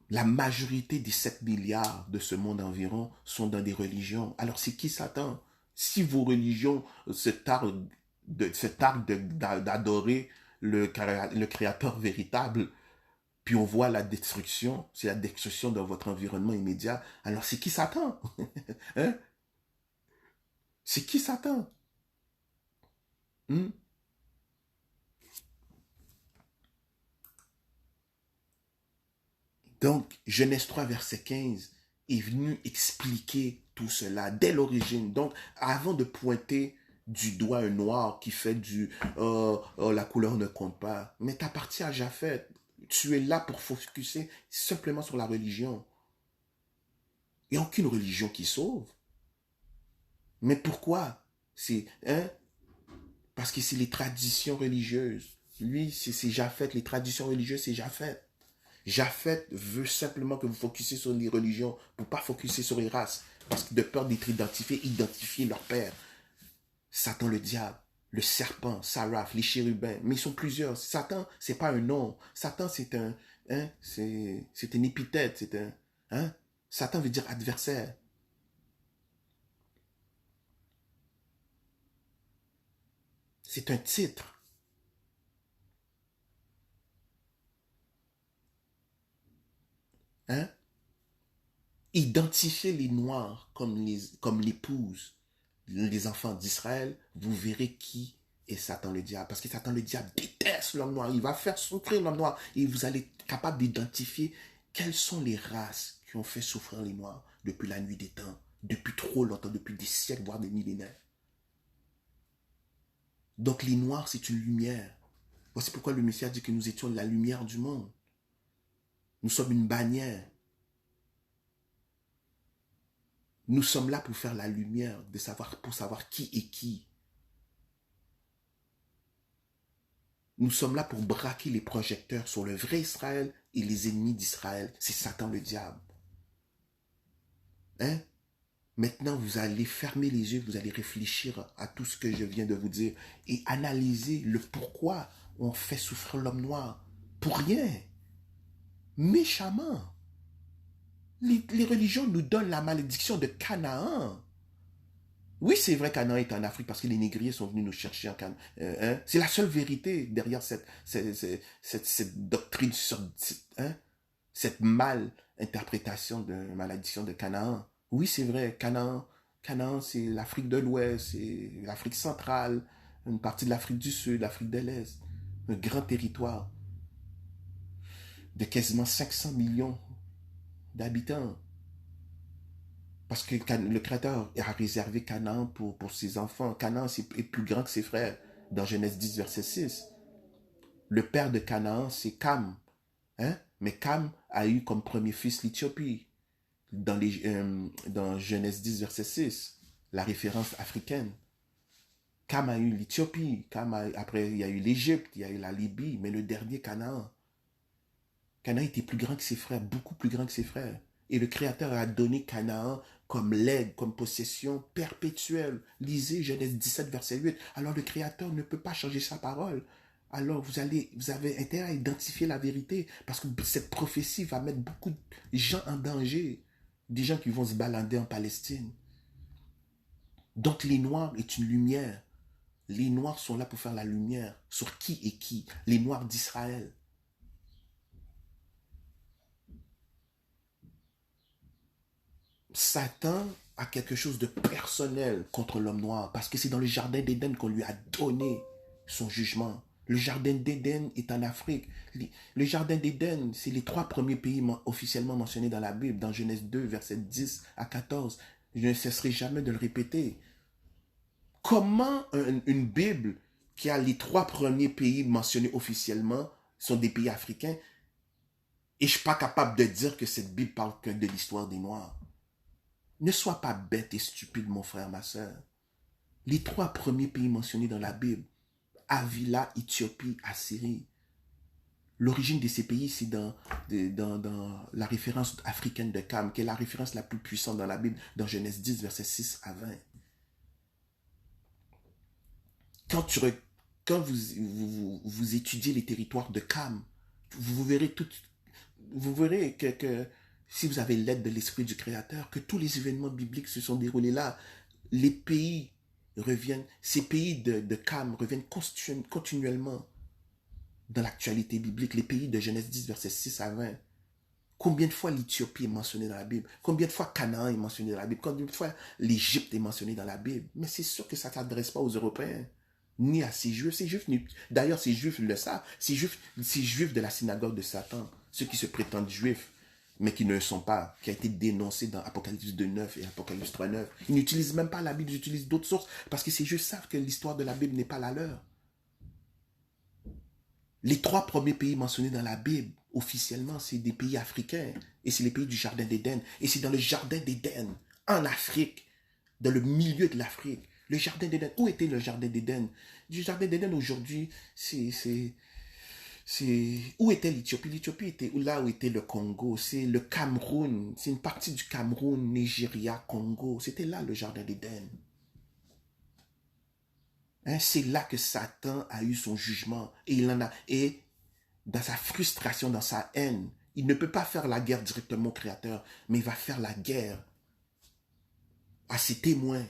La majorité des 7 milliards de ce monde environ sont dans des religions. Alors c'est qui Satan? Si vos religions se tardent d'adorer le créateur véritable, puis on voit la destruction, c'est la destruction de votre environnement immédiat. Alors c'est qui Satan? Hein? C'est qui Satan? Hmm? Donc, Genèse 3, verset 15 est venu expliquer tout cela dès l'origine. Donc, avant de pointer du doigt un noir qui fait la couleur ne compte pas, mais t'appartiens à Japheth. Tu es là pour focuser simplement sur la religion. Il n'y a aucune religion qui sauve. Mais pourquoi? Hein? Parce que c'est les traditions religieuses. Lui, c'est Japheth. Les traditions religieuses, c'est Japheth. Japheth veut simplement que vous focussiez sur les religions pour ne pas focuser sur les races. Parce que de peur d'être identifier leur père. Satan le diable, le serpent, Saraph, les chérubins. Mais ils sont plusieurs. Satan, c'est pas un nom. Satan, c'est un... Hein, c'est une épithète. C'est un... Hein? Satan veut dire adversaire. C'est un titre. Hein? Identifiez les Noirs comme l'épouse, les enfants d'Israël, vous verrez qui est Satan le diable. Parce que Satan le diable déteste l'homme noir. Il va faire souffrir l'homme noir. Et vous allez être capable d'identifier quelles sont les races qui ont fait souffrir les Noirs depuis la nuit des temps, depuis trop longtemps, depuis des siècles, voire des millénaires. Donc les Noirs, c'est une lumière. Voici pourquoi le Messie a dit que nous étions la lumière du monde. Nous sommes une bannière. Nous sommes là pour faire la lumière, pour savoir qui est qui. Nous sommes là pour braquer les projecteurs sur le vrai Israël et les ennemis d'Israël. C'est Satan le diable. Hein? Maintenant, vous allez fermer les yeux, vous allez réfléchir à tout ce que je viens de vous dire et analyser le pourquoi on fait souffrir l'homme noir. Pour rien. Méchamment. Les religions nous donnent la malédiction de Canaan. Oui, c'est vrai, Canaan est en Afrique parce que les négriers sont venus nous chercher en Canaan. Hein? C'est la seule vérité derrière cette doctrine, hein? Cette mal interprétation de la malédiction de Canaan. Oui, c'est vrai, Canaan, c'est l'Afrique de l'Ouest, c'est l'Afrique centrale, une partie de l'Afrique du Sud, l'Afrique de l'Est. Un grand territoire de quasiment 500 millions d'habitants. Parce que le Créateur a réservé Canaan pour ses enfants. Canaan est plus grand que ses frères. Dans Genèse 10, verset 6. Le père de Canaan, c'est Cam. Hein? Mais Cam a eu comme premier fils l'Éthiopie. Dans Genèse 10, verset 6. La référence africaine. Cam a eu l'Éthiopie. Après, il y a eu l'Égypte, il y a eu la Libye. Mais le dernier, Canaan. Canaan était plus grand que ses frères, beaucoup plus grand que ses frères. Et le Créateur a donné Canaan comme legs, comme possession perpétuelle. Lisez Genèse 17, verset 8. Alors le Créateur ne peut pas changer sa parole. Alors vous avez intérêt à identifier la vérité parce que cette prophétie va mettre beaucoup de gens en danger. Des gens qui vont se balader en Palestine. Donc les Noirs est une lumière. Les Noirs sont là pour faire la lumière sur qui est qui. Les Noirs d'Israël. Satan a quelque chose de personnel contre l'homme noir parce que c'est dans le jardin d'Éden qu'on lui a donné son jugement. Le jardin d'Éden est en Afrique. Le jardin d'Éden, c'est les 3 premiers pays officiellement mentionnés dans la Bible, dans Genèse 2, versets 10 à 14. Je ne cesserai jamais de le répéter. Comment une Bible qui a les 3 premiers pays mentionnés officiellement sont des pays africains et je ne suis pas capable de dire que cette Bible parle que de l'histoire des Noirs? Ne sois pas bête et stupide, mon frère, ma soeur. Les 3 premiers pays mentionnés dans la Bible, Havila, Éthiopie, Assyrie. L'origine de ces pays, c'est dans la référence africaine de Cam, qui est la référence la plus puissante dans la Bible, dans Genèse 10, versets 6 à 20. Quand vous étudiez les territoires de Cam, vous verrez que si vous avez l'aide de l'Esprit du Créateur, que tous les événements bibliques se sont déroulés là. Les pays reviennent, ces pays de Cam reviennent continuellement dans l'actualité biblique. Les pays de Genèse 10, versets 6 à 20. Combien de fois l'Éthiopie est mentionnée dans la Bible? Combien de fois Canaan est mentionné dans la Bible? Combien de fois l'Égypte est mentionnée dans la Bible? Mais c'est sûr que ça ne s'adresse pas aux Européens, ni à ces Juifs. D'ailleurs, ces Juifs le savent. Ces Juifs de la synagogue de Satan, ceux qui se prétendent Juifs, mais qui ne le sont pas, qui a été dénoncé dans Apocalypse 2.9 et Apocalypse 3.9. Ils n'utilisent même pas la Bible, ils utilisent d'autres sources, parce que ces Juifs savent que l'histoire de la Bible n'est pas la leur. Les 3 premiers pays mentionnés dans la Bible, officiellement, c'est des pays africains, et c'est les pays du Jardin d'Éden. Et c'est dans le Jardin d'Éden, en Afrique, dans le milieu de l'Afrique. Le jardin d'Éden, où était le jardin d'Éden? Le jardin d'Éden aujourd'hui, où était l'Éthiopie? L'Éthiopie était là où était le Congo. C'est le Cameroun. C'est une partie du Cameroun, Nigeria, Congo. C'était là le jardin d'Éden. Hein, c'est là que Satan a eu son jugement. Et dans sa frustration, dans sa haine, il ne peut pas faire la guerre directement au Créateur, mais il va faire la guerre à ses témoins.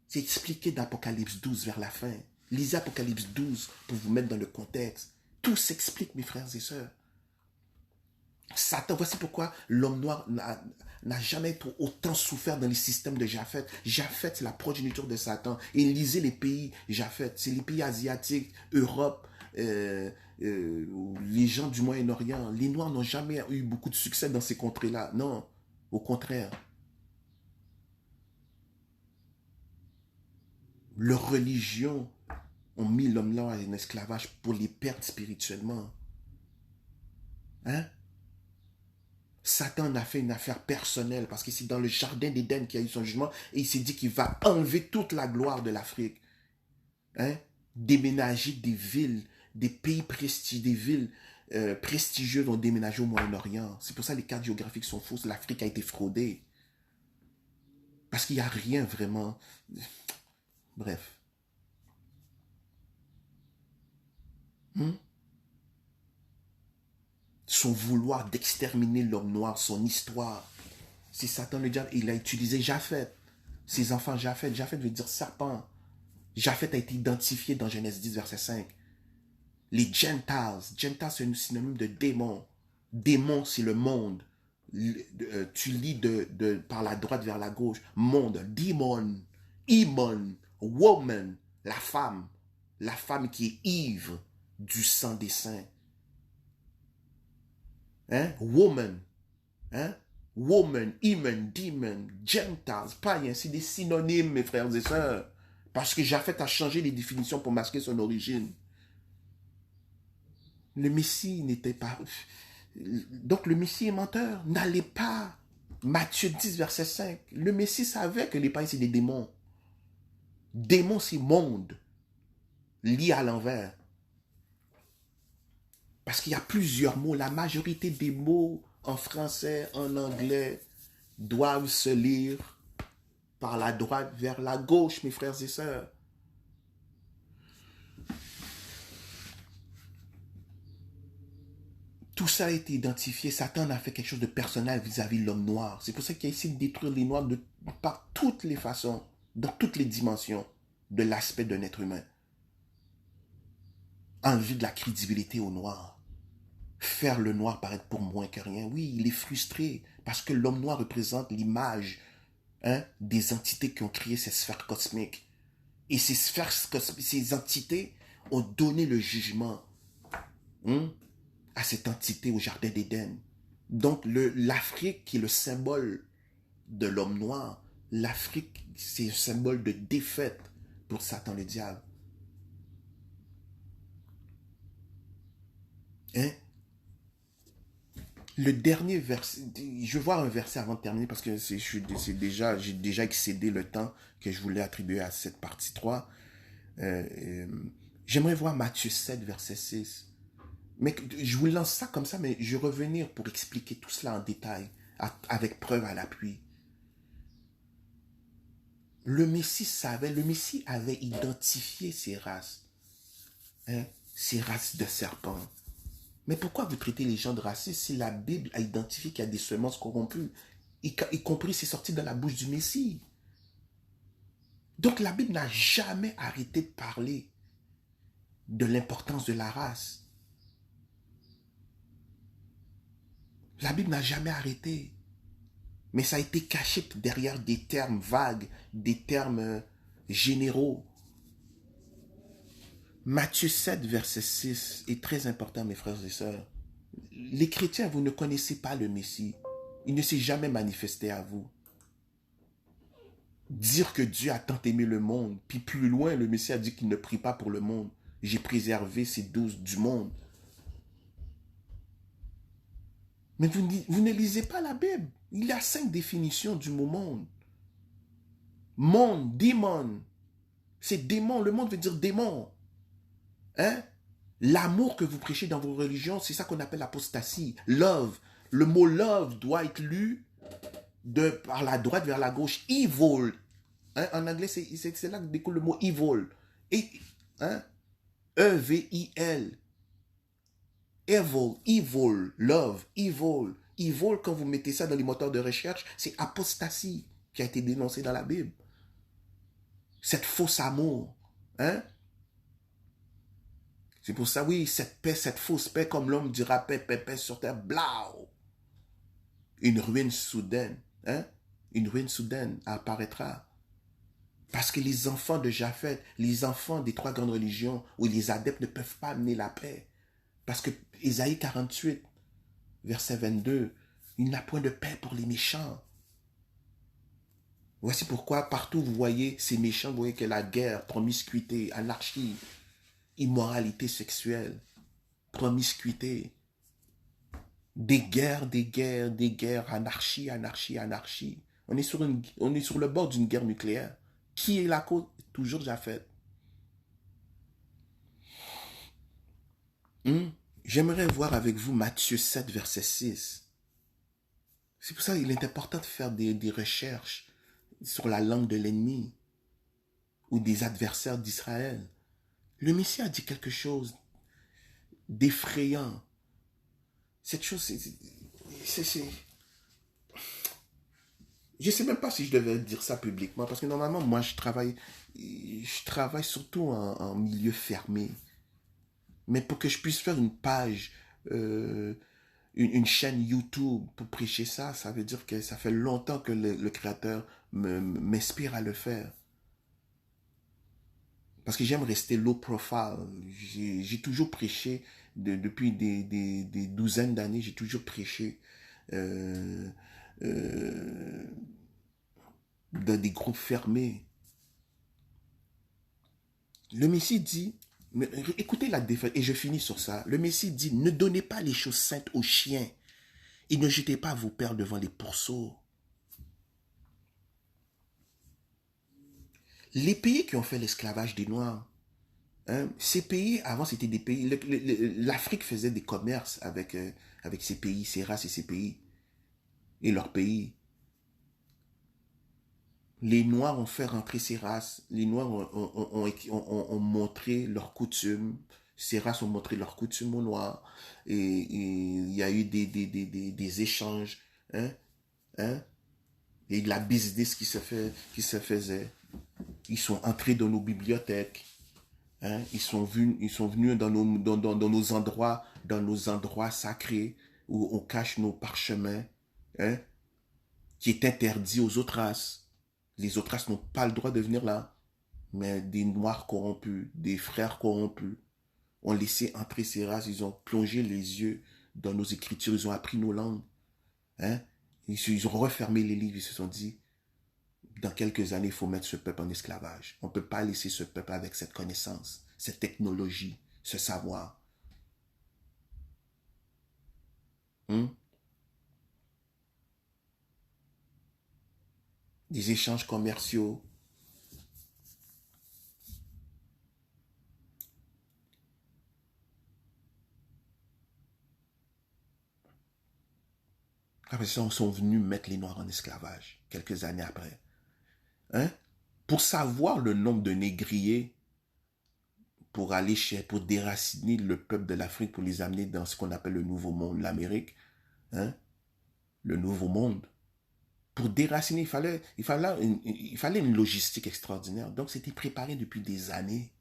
C'est expliqué dans Apocalypse 12 vers la fin. Lisez Apocalypse 12 pour vous mettre dans le contexte. Tout s'explique, mes frères et sœurs. Satan, voici pourquoi l'homme noir n'a jamais autant souffert dans les systèmes de Japheth. Japheth, c'est la progéniture de Satan. Et lisez les pays Japheth, c'est les pays asiatiques, Europe, les gens du Moyen-Orient. Les Noirs n'ont jamais eu beaucoup de succès dans ces contrées-là. Non, au contraire. Leurs religions ont mis l'homme noir en esclavage pour les perdre spirituellement. Hein? Satan en a fait une affaire personnelle parce que c'est dans le jardin d'Éden qu'il y a eu son jugement et il s'est dit qu'il va enlever toute la gloire de l'Afrique. Hein? Déménager des villes, des pays prestigieux, des villes prestigieuses ont déménagé au Moyen-Orient. C'est pour ça que les cartes géographiques sont fausses. L'Afrique a été fraudée. Parce qu'il n'y a rien vraiment. Bref. Son vouloir d'exterminer l'homme noir, son histoire. C'est Satan le diable. Il a utilisé Japheth. Ses enfants Japheth. Japheth veut dire serpent. Japheth a été identifié dans Genèse 10, verset 5. Les Gentiles. Gentiles, c'est un synonyme de démon. Démon, c'est le monde. Tu lis par la droite vers la gauche. Monde, démon, imon, woman, la femme. La femme qui est ivre du sang des saints. Hein? Woman. Hein? Woman, imon, demon, Gentiles, païen, c'est des synonymes, mes frères et sœurs. Parce que Japheth a changé les définitions pour masquer son origine. Le Messie n'était pas... Donc le Messie est menteur. N'allez pas. Matthieu 10, verset 5. Le Messie savait que les païens, c'est des démons. Démons, c'est monde. Lié à l'envers. Parce qu'il y a plusieurs mots. La majorité des mots en français, en anglais, doivent se lire par la droite vers la gauche, mes frères et sœurs. Tout ça a été identifié. Satan a fait quelque chose de personnel vis-à-vis de l'homme noir. C'est pour ça qu'il a essayé de détruire les noirs par toutes les façons, dans toutes les dimensions de l'aspect d'un être humain. Enlever de la crédibilité au noir. Faire le noir paraître pour moins que rien. Oui, il est frustré parce que l'homme noir représente l'image des entités qui ont créé ces sphères cosmiques. Et ces sphères cosmiques, ces entités ont donné le jugement à cette entité au jardin d'Éden. Donc l'Afrique qui est le symbole de l'homme noir, l'Afrique c'est un symbole de défaite pour Satan le diable. Hein? Le dernier verset, je vais voir un verset avant de terminer parce que j'ai déjà excédé le temps que je voulais attribuer à cette partie 3. J'aimerais voir Matthieu 7, verset 6. Mais je vous lance ça comme ça, mais je vais revenir pour expliquer tout cela en détail, avec preuve à l'appui. Le Messie avait identifié ces races, ces races de serpents. Mais pourquoi vous traitez les gens de racistes si la Bible a identifié qu'il y a des semences corrompues, y compris c'est sorti de la bouche du Messie? Donc la Bible n'a jamais arrêté de parler de l'importance de la race. La Bible n'a jamais arrêté. Mais ça a été caché derrière des termes vagues, des termes généraux. Matthieu 7, verset 6 est très important, mes frères et sœurs. Les chrétiens, vous ne connaissez pas le Messie. Il ne s'est jamais manifesté à vous. Dire que Dieu a tant aimé le monde, puis plus loin, le Messie a dit qu'il ne prie pas pour le monde. J'ai préservé ces 12 du monde. Mais vous ne lisez pas la Bible. Il y a 5 définitions du mot monde. Monde, démon. C'est démon. Le monde veut dire démon. Hein? L'amour que vous prêchez dans vos religions, c'est ça qu'on appelle l'apostasie. Love. Le mot love doit être lu par la droite vers la gauche. Evil. Hein? En anglais, c'est là que découle le mot evil. Et, hein? E-V-I-L. Evil, evil, love, evil. Evil, quand vous mettez ça dans les moteurs de recherche, c'est apostasie qui a été dénoncée dans la Bible. Cette fausse amour. Hein? C'est pour ça, oui, cette paix, cette fausse paix, comme l'homme dira paix, paix, paix sur terre, blau. Une ruine soudaine. Hein? Une ruine soudaine apparaîtra. Parce que les enfants de Japheth, les enfants des trois grandes religions, ou les adeptes ne peuvent pas amener la paix. Parce que Ésaïe 48, verset 22, il n'a point de paix pour les méchants. Voici pourquoi partout vous voyez ces méchants, vous voyez que la guerre, promiscuité, anarchie, immoralité sexuelle, promiscuité, des guerres, anarchie, anarchie, anarchie. On est sur le bord d'une guerre nucléaire. Qui est la cause? Toujours Japheth. J'aimerais voir avec vous Matthieu 7, verset 6. C'est pour ça qu'il est important de faire des recherches sur la langue de l'ennemi ou des adversaires d'Israël. Le Messie a dit quelque chose d'effrayant. Cette chose, je ne sais même pas si je devais dire ça publiquement, parce que normalement, moi, je travaille surtout en milieu fermé. Mais pour que je puisse faire une page, une chaîne YouTube pour prêcher ça, ça veut dire que ça fait longtemps que le Créateur m'inspire à le faire. Parce que j'aime rester low profile. J'ai toujours prêché, depuis des douzaines d'années, j'ai toujours prêché dans des groupes fermés. Le Messie dit, écoutez la défaite, et je finis sur ça. Le Messie dit, ne donnez pas les choses saintes aux chiens et ne jetez pas vos perles devant les pourceaux. Les pays qui ont fait l'esclavage des Noirs, hein, ces pays, avant c'était des pays, l'Afrique faisait des commerces avec ces pays, ces races et ces pays, et leurs pays. Les Noirs ont fait rentrer ces races, les Noirs ont montré leurs coutumes, ces races ont montré leurs coutumes aux Noirs, et il y a eu des échanges, hein, hein, et de la business qui se faisait. Ils sont entrés dans nos bibliothèques, hein, ils sont venus dans nos endroits sacrés, où on cache nos parchemins, hein, qui est interdit aux autres races. Les autres races n'ont pas le droit de venir là. Mais des Noirs corrompus, des frères corrompus, ont laissé entrer ces races. Ils ont plongé les yeux dans nos écritures. Ils ont appris nos langues. Hein? Ils ont refermé les livres. Ils se sont dit, dans quelques années, il faut mettre ce peuple en esclavage. On ne peut pas laisser ce peuple avec cette connaissance, cette technologie, ce savoir. Des échanges commerciaux. Après ça, ils sont venus mettre les Noirs en esclavage, quelques années après. Hein? Pour savoir le nombre de négriers, pour déraciner le peuple de l'Afrique, pour les amener dans ce qu'on appelle le Nouveau Monde, l'Amérique, hein? Le Nouveau Monde. Pour déraciner, il fallait une logistique extraordinaire. Donc, c'était préparé depuis des années.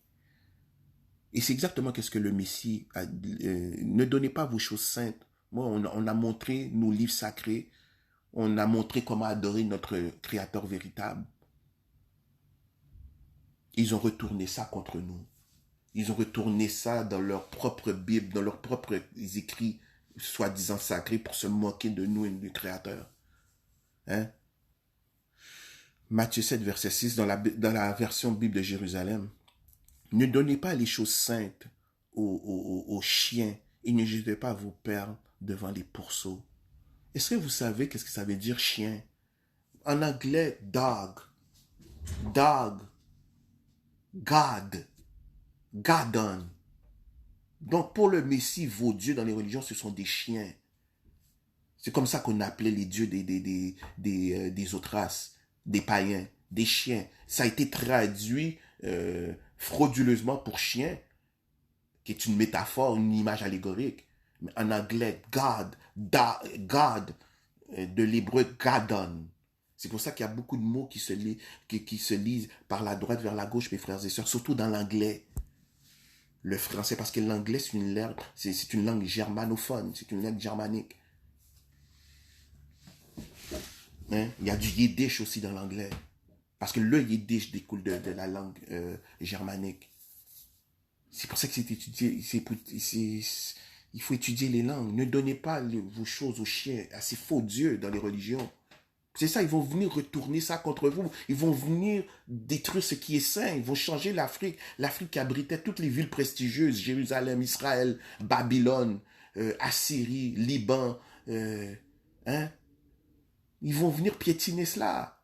Et c'est exactement ce que le Messie a dit. Ne donnez pas vos choses saintes. Moi, on a montré nos livres sacrés. On a montré comment adorer notre Créateur véritable. Ils ont retourné ça contre nous. Ils ont retourné ça dans leur propre Bible, dans leurs propres écrits, soi-disant sacrés, pour se moquer de nous et du Créateur. Hein? Matthieu 7, verset 6, dans la version Bible de Jérusalem. Ne donnez pas les choses saintes aux chiens et ne jetez pas vos perles devant les pourceaux. Est-ce que vous savez qu'est-ce que ça veut dire chien? En anglais, dog. dog, God, Gadon. Donc pour le Messie, vos dieux dans les religions, ce sont des chiens. C'est comme ça qu'on appelait les dieux des autres races, des païens, des chiens. Ça a été traduit frauduleusement pour chien, qui est une métaphore, une image allégorique. Mais en anglais, God, God, de l'hébreu Gadon. C'est pour ça qu'il y a beaucoup de mots qui se lisent par la droite vers la gauche, mes frères et sœurs, surtout dans l'anglais. Le français, parce que l'anglais, c'est une langue germanophone, c'est une langue germanique. Hein? Il y a du yiddish aussi dans l'anglais. Parce que le yiddish découle de la langue germanique. C'est pour ça que c'est étudié. Il faut étudier les langues. Ne donnez pas vos choses aux chiens, à ces faux dieux dans les religions. C'est ça, ils vont venir retourner ça contre vous. Ils vont venir détruire ce qui est saint. Ils vont changer l'Afrique. L'Afrique qui abritait toutes les villes prestigieuses. Jérusalem, Israël, Babylone, Assyrie, Liban. Hein? Ils vont venir piétiner cela.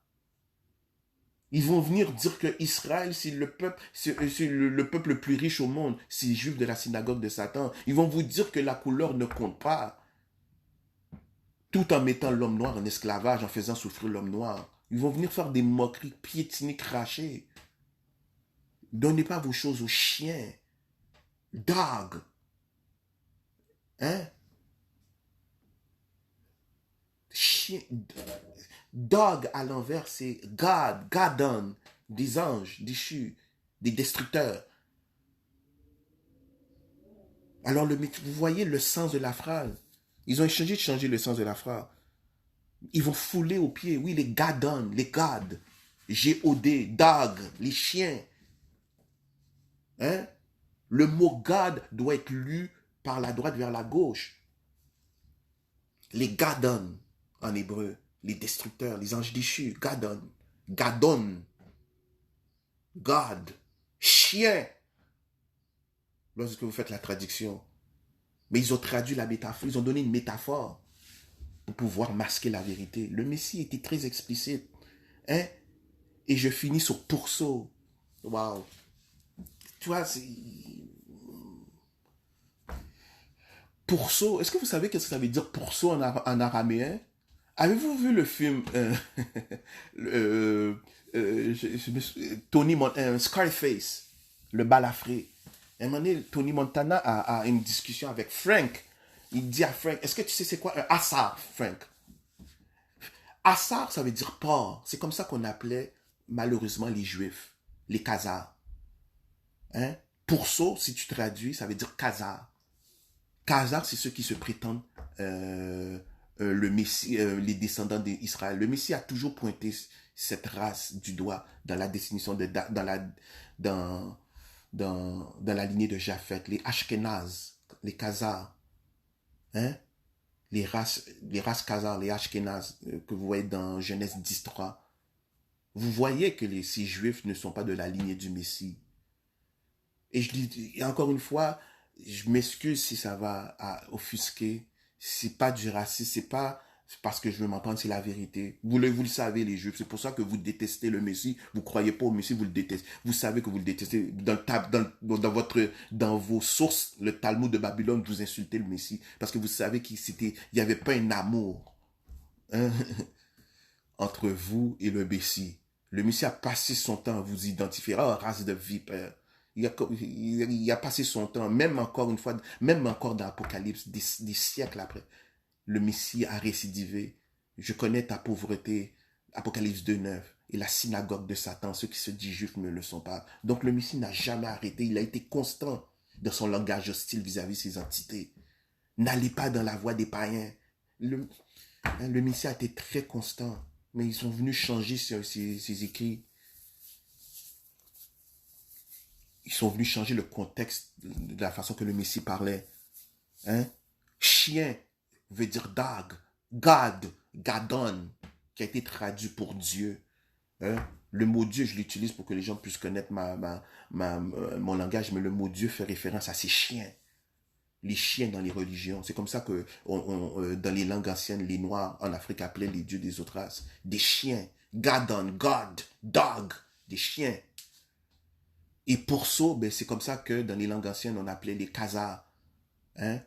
Ils vont venir dire que Israël, c'est le peuple le plus riche au monde. C'est les juifs de la synagogue de Satan. Ils vont vous dire que la couleur ne compte pas. Tout en mettant l'homme noir en esclavage, en faisant souffrir l'homme noir. Ils vont venir faire des moqueries, piétiner, cracher. Donnez pas vos choses aux chiens. Dog. Hein? Chien. Dog à l'envers, c'est God, Gadon, des anges déchus, des destructeurs. Alors, vous voyez le sens de la phrase. Ils ont essayé de changer le sens de la phrase. Ils vont fouler aux pieds. Oui, les Gadon, les God, G-O-D, dog, les chiens. Hein? Le mot God doit être lu par la droite vers la gauche. Les Gadon, en hébreu. Les destructeurs, les anges déchus, Gadon, Gadon, God, chien, lorsque vous faites la traduction. Mais ils ont traduit la métaphore, ils ont donné une métaphore pour pouvoir masquer la vérité. Le Messie était très explicite. Hein? Et je finis sur pourceau. Waouh. Tu vois, c'est... Pourceau, est-ce que vous savez ce que ça veut dire pourceau en araméen? Avez-vous vu le film Scarface, le balafré? À un moment donné, Tony Montana a une discussion avec Frank. Il dit à Frank, est-ce que tu sais c'est quoi un assar, Frank? Assar, ça veut dire porc. C'est comme ça qu'on appelait malheureusement les Juifs, les Khazars. Hein? Pourceau, si tu traduis, ça veut dire Khazar. Khazar, c'est ceux qui se prétendent... le Messie, les descendants d'Israël. Le Messie a toujours pointé cette race du doigt dans la définition dans la lignée de Japhet. Les Ashkénazes, les Khazars, hein? les races Khazars, les Ashkénazes, que vous voyez dans Genèse 10.3. Vous voyez que ces Juifs ne sont pas de la lignée du Messie. Et je dis, et encore une fois, je m'excuse si ça va offusquer. C'est pas du racisme, c'est pas parce que je veux m'entendre, c'est la vérité. Vous le savez, les Juifs, c'est pour ça que vous détestez le Messie. Vous croyez pas au Messie, vous le détestez. Vous savez que vous le détestez. Dans vos sources, le Talmud de Babylone, vous insultez le Messie. Parce que vous savez qu'il n'y avait pas un amour, hein, entre vous et le Messie. Le Messie a passé son temps à vous identifier. Oh, race de vipères. Il a passé son temps, même encore une fois, même encore dans l'Apocalypse, des siècles après. Le Messie a récidivé. Je connais ta pauvreté, Apocalypse 2.9, et la synagogue de Satan, ceux qui se disent juifs ne le sont pas. Donc le Messie n'a jamais arrêté, il a été constant dans son langage hostile vis-à-vis de ses entités. N'allez pas dans la voie des païens. Le Messie a été très constant, mais ils sont venus changer ses écrits. Ils sont venus changer le contexte de la façon que le Messie parlait. Hein? Chien veut dire dog, God, Gadon, qui a été traduit pour Dieu. Hein? Le mot Dieu, je l'utilise pour que les gens puissent connaître mon langage, mais le mot Dieu fait référence à ces chiens. Les chiens dans les religions. C'est comme ça que dans les langues anciennes, les Noirs en Afrique appelaient les dieux des autres races. Des chiens. Gadon, God, dog, des chiens. Et pourceau, ben, c'est comme ça que dans les langues anciennes, on appelait les khazars. Hein?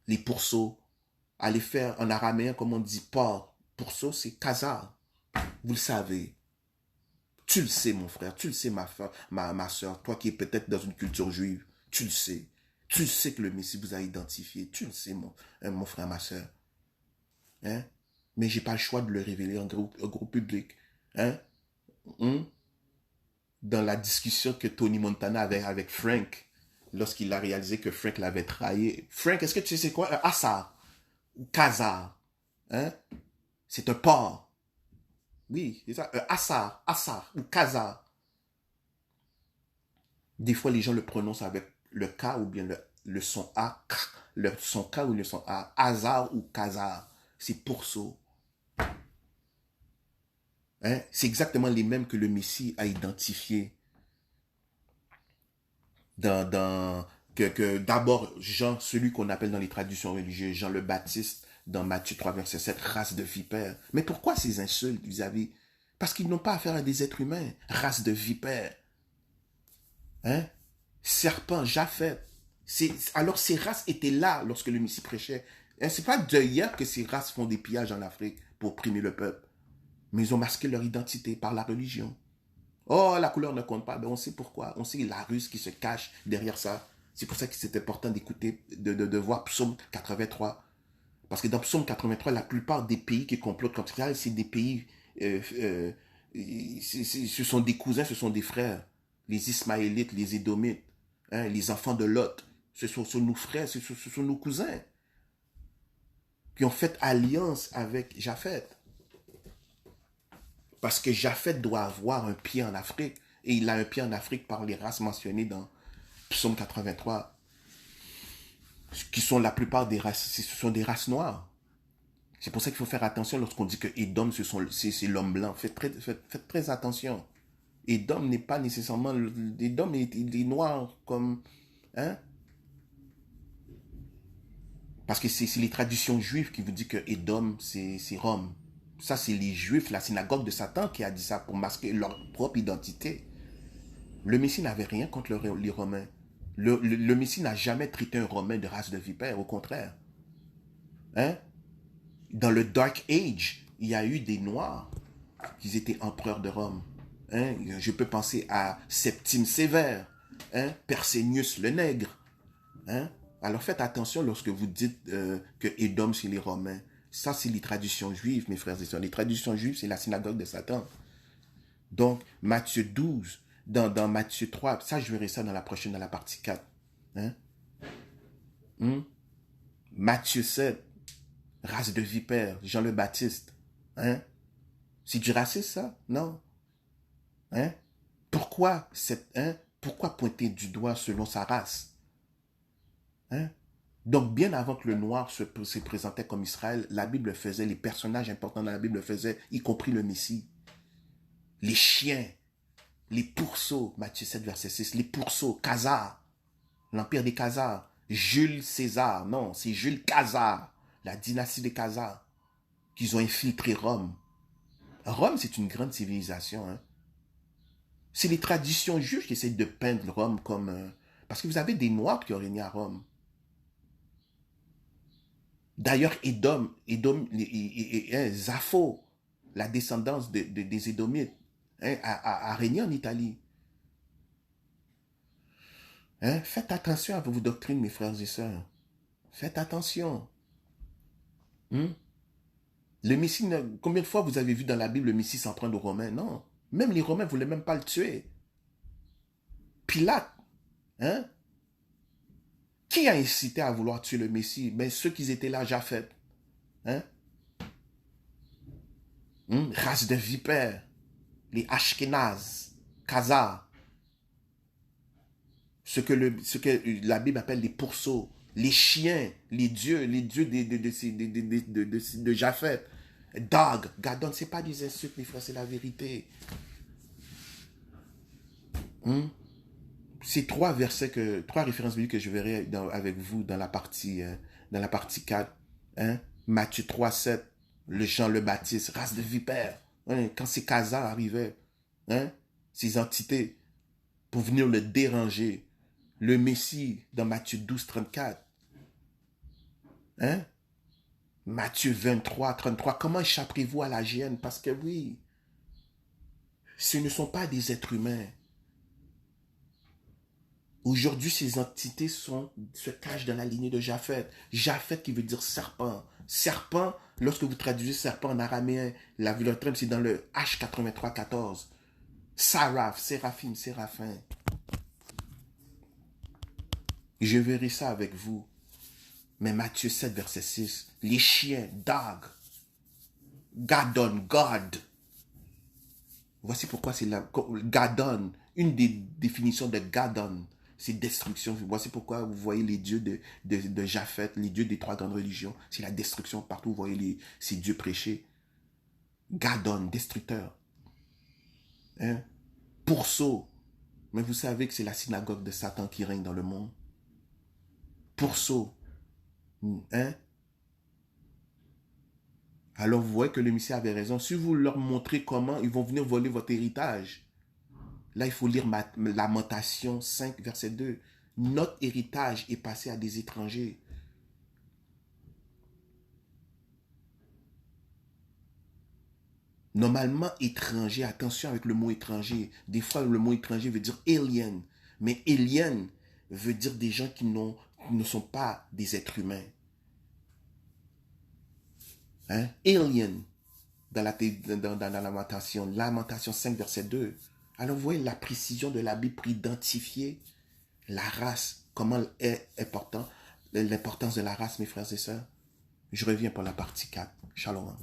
Les pourceaux. Allez faire en araméen, comme on dit porc. Pourceau, c'est khazar. Vous le savez. Tu le sais, mon frère. Tu le sais, ma soeur. Toi qui es peut-être dans une culture juive. Tu le sais. Tu sais que le Messie vous a identifié. Tu le sais, mon frère, ma soeur. Hein? Mais j'ai pas le choix de le révéler en groupe public. Hein? Dans la discussion que Tony Montana avait avec Frank, lorsqu'il a réalisé que Frank l'avait trahi. Frank, est-ce que tu sais quoi? Un assar ou khazar. Hein? C'est un porc. Oui, c'est ça. Un assar ou khazar. Des fois, les gens le prononcent avec le K ou bien le son A, le son K ou le son A. Hazar ou khazar. C'est pourceau. Hein? C'est exactement les mêmes que le Messie a identifiés d'abord Jean, celui qu'on appelle dans les traditions religieuses, Jean le Baptiste, dans Matthieu 3, verset 7, race de vipères. Mais pourquoi ces insultes vis-à-vis? Parce qu'ils n'ont pas affaire à des êtres humains, race de vipères. Hein? Serpent, Japheth. Alors ces races étaient là lorsque le Messie prêchait. Hein? C'est pas de hier que ces races font des pillages en Afrique pour opprimer le peuple. Mais ils ont masqué leur identité par la religion. Oh, la couleur ne compte pas. Ben, on sait pourquoi. On sait la ruse qui se cache derrière ça. C'est pour ça que c'est important d'écouter, de voir Psaume 83. Parce que dans Psaume 83, la plupart des pays qui complotent contre Israël, c'est des pays... ce sont des cousins, ce sont des frères. Les Ismaélites, les Édomites, hein, les enfants de Lot. Ce sont nos frères, ce sont nos cousins qui ont fait alliance avec Japheth. Parce que Japheth doit avoir un pied en Afrique. Et il a un pied en Afrique par les races mentionnées dans Psaume 83. Qui sont la plupart des races, ce sont des races noires. C'est pour ça qu'il faut faire attention lorsqu'on dit que Édom, c'est l'homme blanc. Faites très attention. Édom n'est pas nécessairement... Édom est noir comme... Hein? Parce que c'est les traditions juives qui vous disent que Édom, c'est Rome. Ça, c'est les Juifs, la synagogue de Satan qui a dit ça pour masquer leur propre identité. Le Messie n'avait rien contre les Romains. Le Messie n'a jamais traité un Romain de race de vipère, au contraire. Hein? Dans le Dark Age, il y a eu des Noirs qui étaient empereurs de Rome. Hein? Je peux penser à Septime Sévère, hein? Persénius le Nègre. Hein? Alors faites attention lorsque vous dites que Édom, c'est les Romains. Ça, c'est les traditions juives, mes frères et sœurs. Les traditions juives, c'est la synagogue de Satan. Donc, Matthieu 12, dans Matthieu 3, ça, je verrai ça dans la prochaine, dans la partie 4. Hein? Matthieu 7, race de vipères, Jean le Baptiste. Hein? C'est du racisme, ça? Non. Hein? Pourquoi pointer du doigt selon sa race? Hein? Donc, bien avant que le noir se présentait comme Israël, la Bible faisait, les personnages importants dans la Bible faisaient, y compris le Messie. Les chiens, les pourceaux, Matthieu 7, verset 6, les pourceaux, Khazars, l'empire des Khazars, Jules César, non, c'est Jules Khazar, la dynastie des Khazars, qu'ils ont infiltré Rome. Rome, c'est une grande civilisation. Hein? C'est les traditions juives qui essaient de peindre Rome comme... parce que vous avez des Noirs qui ont régné à Rome. D'ailleurs, Zapho, la descendance des Édomites, hein, a régné en Italie. Hein? Faites attention à vos doctrines, mes frères et sœurs. Faites attention. Le Messie, combien de fois vous avez vu dans la Bible le Messie s'en prendre aux Romains? Non. Même les Romains ne voulaient même pas le tuer. Pilate, hein? Qui a incité à vouloir tuer le Messie? Ben, ceux qui étaient là, Japheth. Hein? Race de vipères. Les Ashkénazes, Khazars. Ce que la Bible appelle les pourceaux. Les chiens, les dieux de Japheth. Dog, Gadon, ce n'est pas des insultes, mes frères, c'est la vérité. Ces trois références bibliques que je verrai avec vous dans la partie 4. Hein? Matthieu 3, 7, le Jean le Baptiste, race de vipères. Hein? Quand ces Khazars arrivaient, hein? ces entités, pour venir le déranger. Le Messie, dans Matthieu 12, 34. Hein? Matthieu 23, 33. Comment échapperez-vous à la gêne? Parce que oui, ce ne sont pas des êtres humains. Aujourd'hui, ces entités se cachent dans la lignée de Japheth. Japheth qui veut dire serpent. Serpent, lorsque vous traduisez serpent en araméen, la vulgaire, c'est dans le H83, 14. Saraph, séraphim, séraphin. Je verrai ça avec vous. Mais Matthieu 7, verset 6. Les chiens, dog. Gadon, God. Voici pourquoi c'est la Gadon. Une des définitions de Gadon, c'est destruction. Voici pourquoi vous voyez les dieux de Japheth, les dieux des trois grandes religions. C'est la destruction partout. Vous voyez ces dieux prêchés. Gadon, destructeur. Hein? Pourceau. Mais vous savez que c'est la synagogue de Satan qui règne dans le monde. Pourceau. Hein? Alors vous voyez que le Messie avait raison. Si vous leur montrez comment ils vont venir voler votre héritage, là il faut lire Lamentation 5, verset 2. Notre héritage est passé à des étrangers. Normalement, étranger, attention avec le mot étranger. Des fois, le mot étranger veut dire alien. Mais alien veut dire des gens qui ne sont pas des êtres humains. Hein? Alien, dans la Lamentation 5, verset 2. Alors, vous voyez la précision de la Bible pour identifier la race, comment est important, l'importance de la race, mes frères et sœurs. Je reviens pour la partie 4. Shalom.